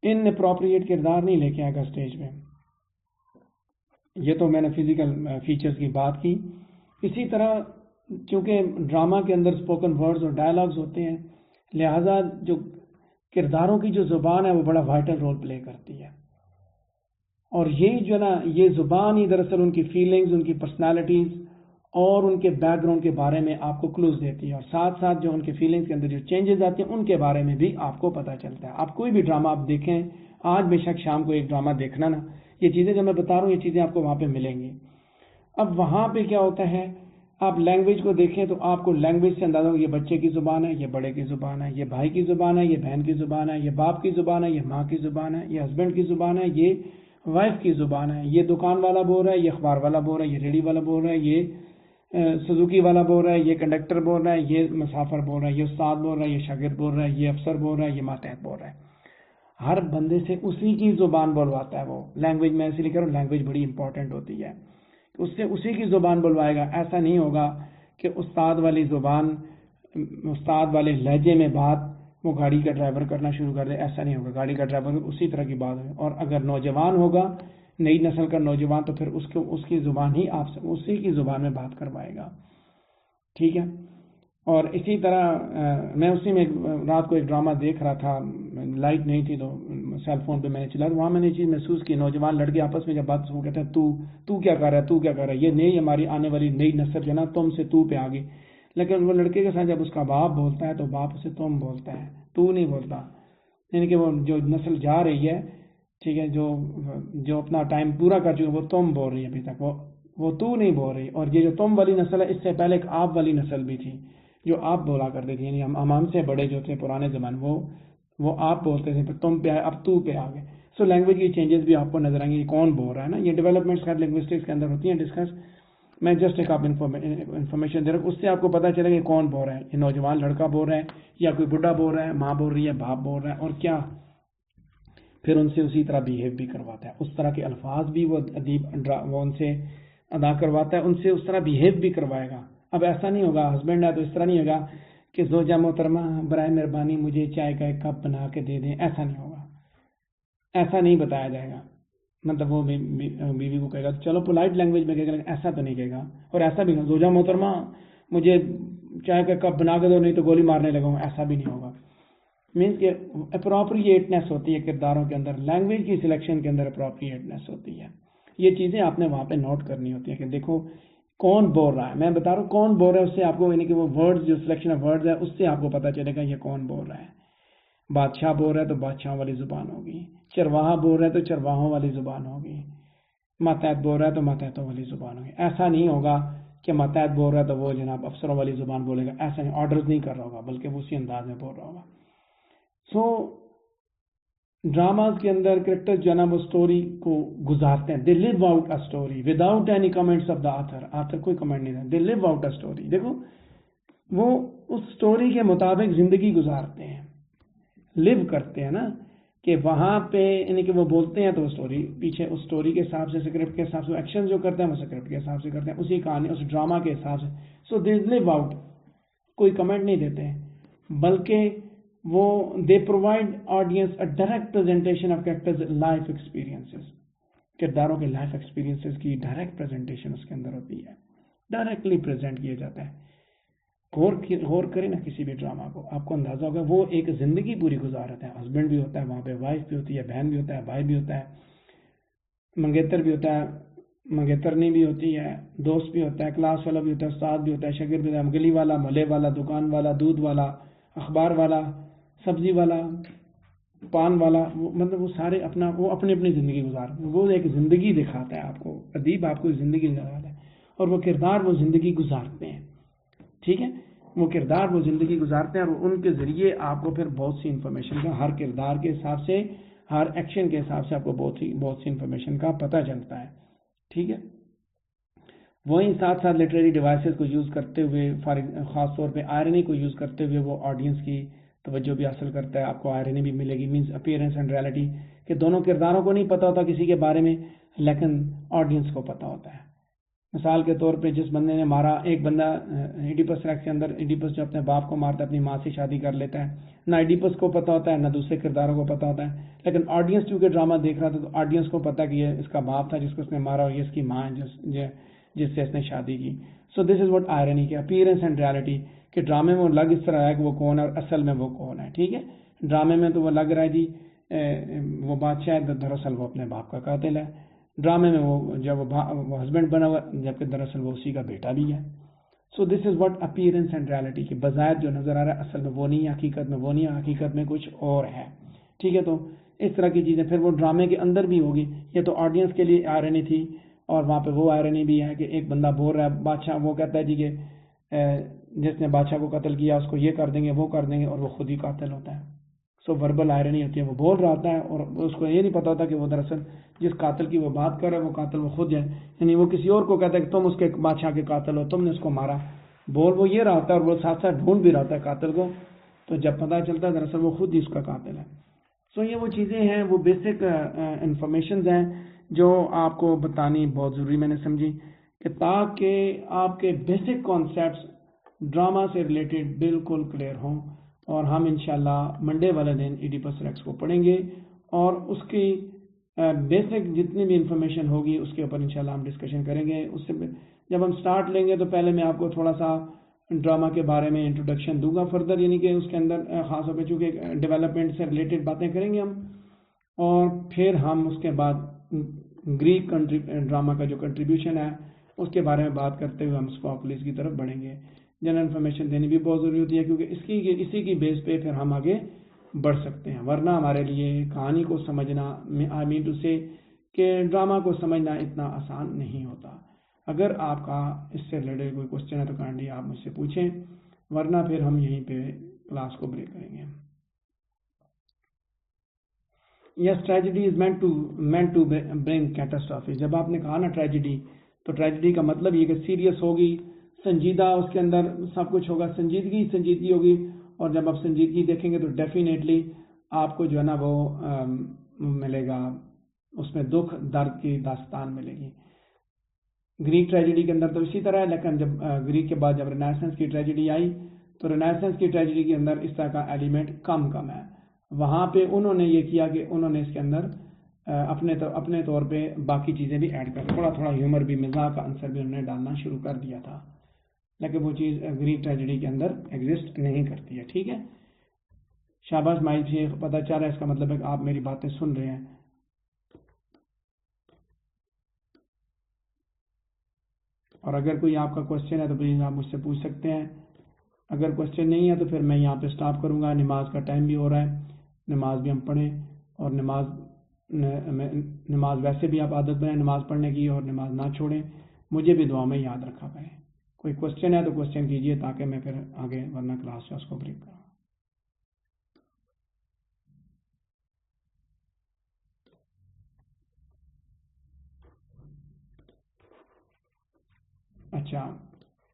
ان اپروپریٹ کردار نہیں لے کے آئے گا اسٹیج پہ. یہ تو میں نے فزیکل فیچرز کی بات کی. اسی طرح چونکہ ڈرامہ کے اندر اسپوکن ورڈز اور ڈائلاگز ہوتے ہیں, لہٰذا جو کرداروں کی جو زبان ہے وہ بڑا وائٹل رول پلے کرتی ہے. اور یہی جو ہے نا, یہ زبان ہی دراصل ان کی فیلنگز, ان کی پرسنالٹیز اور ان کے بیک گراؤنڈ کے بارے میں آپ کو کلوز دیتی ہے. اور ساتھ ساتھ جو ان کے فیلنگز کے اندر جو چینجز آتے ہیں ان کے بارے میں بھی آپ کو پتہ چلتا ہے. آپ کوئی بھی ڈرامہ آپ دیکھیں, آج بے شک شام کو ایک ڈرامہ دیکھنا نا, یہ چیزیں جو میں بتا رہا ہوں یہ چیزیں آپ کو وہاں پہ ملیں گی. اب وہاں پہ کیا ہوتا ہے, آپ لینگویج کو دیکھیں تو آپ کو لینگویج سے اندازہ ہو, یہ بچے کی زبان ہے, یہ بڑے کی زبان ہے, یہ بھائی کی زبان ہے, یہ بہن کی زبان ہے, یہ باپ کی زبان ہے, یہ ماں کی زبان ہے, یہ ہسبینڈ کی زبان ہے, یہ وائف کی زبان ہے, یہ دکان والا بول رہا ہے, یہ اخبار والا بول رہا ہے, یہ ریڑھی والا بول رہا ہے, یہ سزوکی والا بول رہا ہے, یہ کنڈکٹر بول رہا ہے, یہ مسافر بول رہا ہے, یہ استاد بول رہا ہے, یہ شاگرد بول رہا ہے, یہ افسر بول رہا ہے, یہ ماتحت بول رہا ہے. ہر بندے سے اسی کی زبان بلواتا ہے وہ. لینگویج میں اسی لیے کہہ رہا ہوں لینگویج بڑی امپورٹنٹ ہوتی ہے. اس سے اسی کی زبان بلوائے گا. ایسا نہیں ہوگا کہ استاد والی زبان, استاد والے لہجے میں بات وہ گاڑی کا ڈرائیور کرنا شروع کر دے. ایسا نہیں ہوگا. گاڑی کا ڈرائیور اسی طرح کی بات ہے. اور اگر نوجوان ہوگا, نئی نسل کا نوجوان, تو پھر اس کی زبان ہی آپ سے اسی کی زبان میں بات کروائے گا. ٹھیک ہے. اور اسی طرح میں اسی میں رات کو ایک ڈرامہ دیکھ رہا تھا, لائٹ نہیں تھی تو سیل فون پہ میں نے چلا, وہاں میں نے چیز محسوس کی, نوجوان لڑکے آپس میں جب بات وہ کہتے ہیں تو کیا کر رہا ہے, تو کیا کر رہا ہے. یہ نئی ہماری آنے والی نئی نسل جو ہے نا, تم سے تو پہ آ گئی. لیکن وہ لڑکے کے ساتھ جب اس کا باپ بولتا ہے تو باپ اسے تم بولتا ہے, تو نہیں بولتا. یعنی کہ وہ جو نسل جا رہی ہے, ٹھیک ہے, جو اپنا ٹائم پورا کر چکے وہ تم بول رہی ہے ابھی تک, وہ تو نہیں بول رہی. اور یہ جو تم والی نسل ہے, اس سے پہلے ایک آپ والی نسل بھی تھی جو آپ بولا کرتے تھے. یعنی ہم سے بڑے جو تھے پرانے زمانے وہ آپ بولتے تھے, پھر تم پہ آئے, اب تو پہ آ گئے. سو لینگویج کی چینجز بھی آپ کو نظر آئیں گے. کون بول رہا ہے نا, یہ ڈیولپمنٹس کا لنگوسٹکس کے اندر ہوتی ہیں ڈسکس. میں جسٹ ایک آپ انفارمیشن دے رہا ہوں, اس سے آپ کو پتا چلے گا کہ کون بول رہا ہے. یہ نوجوان لڑکا بول رہا ہے یا کوئی بڈھا بول رہا ہے, ماں بول رہی ہے, باپ بول رہا ہے, اور کیا پھر ان سے اسی طرح بیہیو بھی کرواتا ہے. اس طرح کے الفاظ بھی وہ ادیب وہ ان سے ادا کرواتا ہے, ان سے اس طرح بیہیو بھی کروائے گا. اب ایسا نہیں ہوگا, ہسبینڈ ہے تو اس طرح نہیں ہوگا کہ زوجہ محترمہ برائے مہربانی مجھے چائے کا ایک کپ بنا کے دے دیں. ایسا نہیں ہوگا, ایسا نہیں بتایا جائے گا. مطلب وہ بیوی کو کہے گا چلو پولائٹ لینگویج میں کہے گا, لیکن ایسا تو نہیں کہے گا. اور ایسا بھی نہیں, زوجہ محترمہ مجھے چائے کا کپ بنا کے دو نہیں تو گولی مارنے لگا ہوں, ایسا بھی نہیں ہوگا. مینس کہ اپروپریٹنیس ہوتی ہے کرداروں کے اندر, لینگویج کی سلیکشن کے اندر اپروپریٹنیس ہوتی ہے. یہ چیزیں آپ نے وہاں پہ نوٹ کرنی ہوتی ہیں کہ دیکھو کون بول رہا ہے. میں بتا رہا ہوں کون بول رہا ہے, اس سے آپ کو یعنی کہ وہ ورڈز جو سلیکشن آف ورڈز ہے اس سے آپ کو پتا چلے گا یہ کون بول رہا ہے. بادشاہ بول رہا ہے تو بادشاہوں والی زبان ہوگی, چرواہا بول رہا ہے تو چرواہوں والی زبان ہوگی, ماتحت بول رہا ہے تو ماتحتوں والی زبان ہوگی. ایسا نہیں ہوگا کہ ماتحت بول رہا ہے تو وہ جناب افسروں والی زبان بولے گا. ایسا نہیں, آرڈرز نہیں کر رہا ہوگا بلکہ وہ اسی انداز میں بول رہا ہوگا. سو ڈراماز کے اندر کریکٹر جو ہے نا وہ اسٹوری کو گزارتے ہیں. They leave out a story without any comments of the author. Author کوئی کمنٹ نہیں ہے, دے لیو آؤٹ اے اسٹوری. دیکھو وہ اس سٹوری کے مطابق زندگی گزارتے ہیں، لیو کرتے ہیں نا، کہ وہاں پہ یعنی کہ وہ بولتے ہیں تو وہ سٹوری پیچھے اس سٹوری کے حساب سے، اسکرپٹ کے حساب سے ایکشن جو کرتے ہیں وہ اسکرپٹ کے حساب سے کرتے ہیں، اسی کہانی اس ڈرامہ کے حساب سے. سو دے لیو آؤٹ، کوئی کمنٹ نہیں دیتے ہیں، بلکہ وہ they provide audience a direct presentation of characters life experiences, کرداروں کے لائف ایکسپیرینسز کی ڈائریکٹ پریزنٹیشن اس کے اندر ہوتی ہے، ڈائریکٹلی پریزنٹ کیا جاتا ہے. غور کریں نا کسی بھی ڈرامہ کو، آپ کو اندازہ ہوگا وہ ایک زندگی پوری گزارتے ہیں. ہسبینڈ بھی ہوتا ہے وہاں پہ، وائف بھی ہوتی ہے، بہن بھی ہوتا ہے، بھائی بھی ہوتا ہے، منگیتر بھی ہوتا ہے، منگیترنی بھی ہوتی ہے، دوست بھی ہوتا ہے، کلاس والا بھی ہوتا ہے، استاد بھی ہوتا ہے، شاگرد بھی ہوتا ہے، گلی والا، محلے والا، دکان والا، دودھ والا، اخبار والا، سبزی والا، پان والا، مطلب وہ سارے وہ اپنی اپنی زندگی گزارتے ہیں. وہ ایک زندگی دکھاتا ہے آپ کو، ادیب آپ کو زندگی دکھاتا ہے، اور وہ کردار وہ زندگی گزارتے ہیں. ٹھیک ہے، وہ کردار وہ زندگی گزارتے ہیں، اور ان کے ذریعے آپ کو پھر بہت سی انفارمیشن کا، ہر کردار کے حساب سے، ہر ایکشن کے حساب سے آپ کو بہت سی انفارمیشن کا پتہ چلتا ہے. ٹھیک ہے، وہیں ساتھ ساتھ لٹریری ڈیوائسز کو یوز کرتے ہوئے، خاص طور پہ آئرنی کو یوز کرتے ہوئے وہ آڈینس کی توجہ بھی حاصل کرتا ہے. آپ کو آئرنی بھی ملے گی، مینس اپیئرنس اینڈ ریالٹی، کہ دونوں کرداروں کو نہیں پتہ ہوتا کسی کے بارے میں، لیکن آڈینس کو پتہ ہوتا ہے. مثال کے طور پہ جس بندے نے مارا، ایک بندہ ایڈیپس ریکس کے اندر، ایڈیپس جو اپنے باپ کو مارتا ہے، اپنی ماں سے شادی کر لیتا ہے، نہ ایڈیپس کو پتہ ہوتا ہے نہ دوسرے کرداروں کو پتہ ہوتا ہے، لیکن آڈینس چونکہ ڈرامہ دیکھ رہا تھا تو آڈینس کو پتہ کہ یہ اس کا باپ تھا جس کو اس نے مارا، اور یہ اس کی ماں ہے جس سے اس نے شادی کی. سو دس از واٹ آئرنی کے اپیئرنس اینڈ ریالٹی، کہ ڈرامے میں وہ لگ اس طرح ہے کہ وہ کون ہے اور اصل میں وہ کون ہے. ٹھیک ہے، ڈرامے میں تو وہ لگ رہا ہے جی وہ بادشاہ ہے، دراصل وہ اپنے باپ کا قاتل ہے. ڈرامے میں وہ جب وہ ہسبینڈ بنا ہوا، جبکہ دراصل وہ اسی کا بیٹا بھی ہے. So this is what appearance and reality, کہ بظاہر جو نظر آ رہا ہے اصل میں وہ نہیں ہے، حقیقت میں وہ نہیں ہے، حقیقت میں کچھ اور ہے. ٹھیک ہے، تو اس طرح کی چیزیں پھر وہ ڈرامے کے اندر بھی ہوگی. یہ تو آڈینس کے لیے آئرنی تھی، اور وہاں پہ وہ آئرنی بھی ہے کہ ایک بندہ بول رہا ہے، بادشاہ وہ کہتا ہے جی کہ جس نے بادشاہ کو قتل کیا اس کو یہ کر دیں گے، وہ کر دیں گے، اور وہ خود ہی قاتل ہوتا ہے. سو وربل آئرنی ہوتی ہے، وہ بول رہا ہوتا ہے اور اس کو یہ نہیں پتا ہوتا کہ وہ دراصل جس قاتل کی وہ بات کر رہا ہے وہ قاتل وہ خود ہے. یعنی وہ کسی اور کو کہتا ہے کہ تم اس کے بادشاہ کے قاتل ہو، تم نے اس کو مارا، بول وہ یہ رہا ہوتا ہے، اور وہ ساتھ ساتھ ڈھونڈ بھی رہا ہوتا ہے قاتل کو. تو جب پتہ چلتا ہے دراصل وہ خود ہی اس کا قاتل ہے. سو یہ وہ چیزیں ہیں، وہ بیسک انفارمیشنز ہیں جو آپ کو بتانی بہت ضروری میں نے سمجھی، کہ تاکہ آپ کے بیسک کانسیپٹس ڈرامہ سے ریلیٹڈ بالکل کلیئر ہوں. اور ہم انشاءاللہ منڈے والے دن ایڈیپس ریکس کو پڑھیں گے، اور اس کی بیسک جتنی بھی انفارمیشن ہوگی اس کے اوپر انشاءاللہ ہم ڈسکشن کریں گے. اس سے جب ہم سٹارٹ لیں گے تو پہلے میں آپ کو تھوڑا سا ڈرامہ کے بارے میں انٹروڈکشن دوں گا فردر، یعنی کہ اس کے اندر خاص طور پہ چونکہ ڈیولپمنٹ سے ریلیٹڈ باتیں کریں گے ہم، اور پھر ہم اس کے بعد گریک ڈرامہ کا جو کنٹریبیوشن ہے اس کے بارے میں بات کرتے ہوئے ہم اسکوپولس کی طرف بڑھیں گے. جنرل انفارمیشن دینی بھی بہت ضروری ہوتی ہے، کیونکہ اسی کی بیس پہ پھر ہم آگے بڑھ سکتے ہیں. ورنہ ہمارے لیے کہانی کو سمجھنا، آئی مین ٹو سے کہ ڈرامہ کو سمجھنا اتنا آسان نہیں ہوتا. اگر آپ کا اس سے ریلیٹڈ کوئی کوشچن ہے تو کائنڈلی آپ مجھ سے پوچھیں، ورنہ پھر ہم یہیں پہ کلاس کو بریک کریں گے. Yes, tragedy is meant to bring catastrophe. جب آپ نے کہا نا ٹریجڈی، تو ٹریجڈی کا مطلب یہ کہ سیریس ہوگی، سنجیدہ، اس کے اندر سب کچھ ہوگا، سنجیدگی ہوگی. اور جب آپ سنجیدگی دیکھیں گے تو ڈیفینیٹلی آپ کو جو ہے نا وہ ملے گا، اس میں دکھ درد کی داستان ملے گی. گریک ٹریجڈی کے اندر تو اسی طرح ہے، لیکن جب گریک کے بعد جب رینیسنس کی ٹریجڈی آئی تو رینیسنس کی ٹریجڈی کے اندر اس طرح کا ایلیمنٹ کم ہے. وہاں پہ انہوں نے یہ کیا کہ انہوں نے اس کے اندر اپنے طور پہ باقی چیزیں بھی ایڈ کر، تھوڑا ہیومر بھی، مزاح کا عنصر بھی انہوں نے ڈالنا شروع کر دیا تھا، لیکن وہ چیز گریک ٹریجڈی کے اندر ایگزسٹ نہیں کرتی ہے. ٹھیک ہے، شاباش مائی شیخ، پتہ چل رہا ہے، اس کا مطلب ہے کہ آپ میری باتیں سن رہے ہیں. اور اگر کوئی آپ کا کوشچن ہے تو پلیز آپ مجھ سے پوچھ سکتے ہیں. اگر کوشچن نہیں ہے تو پھر میں یہاں پہ سٹاپ کروں گا. نماز کا ٹائم بھی ہو رہا ہے، نماز بھی ہم پڑھیں، اور نماز ویسے بھی آپ عادت بنائیں نماز پڑھنے کی، اور نماز نہ چھوڑیں. مجھے بھی دعا میں یاد رکھا کریں. کوئی کوشچن ہے تو کوشچن کیجئے تاکہ میں پھر آگے ورنہ کلاس اس کو بریک کروں. اچھا،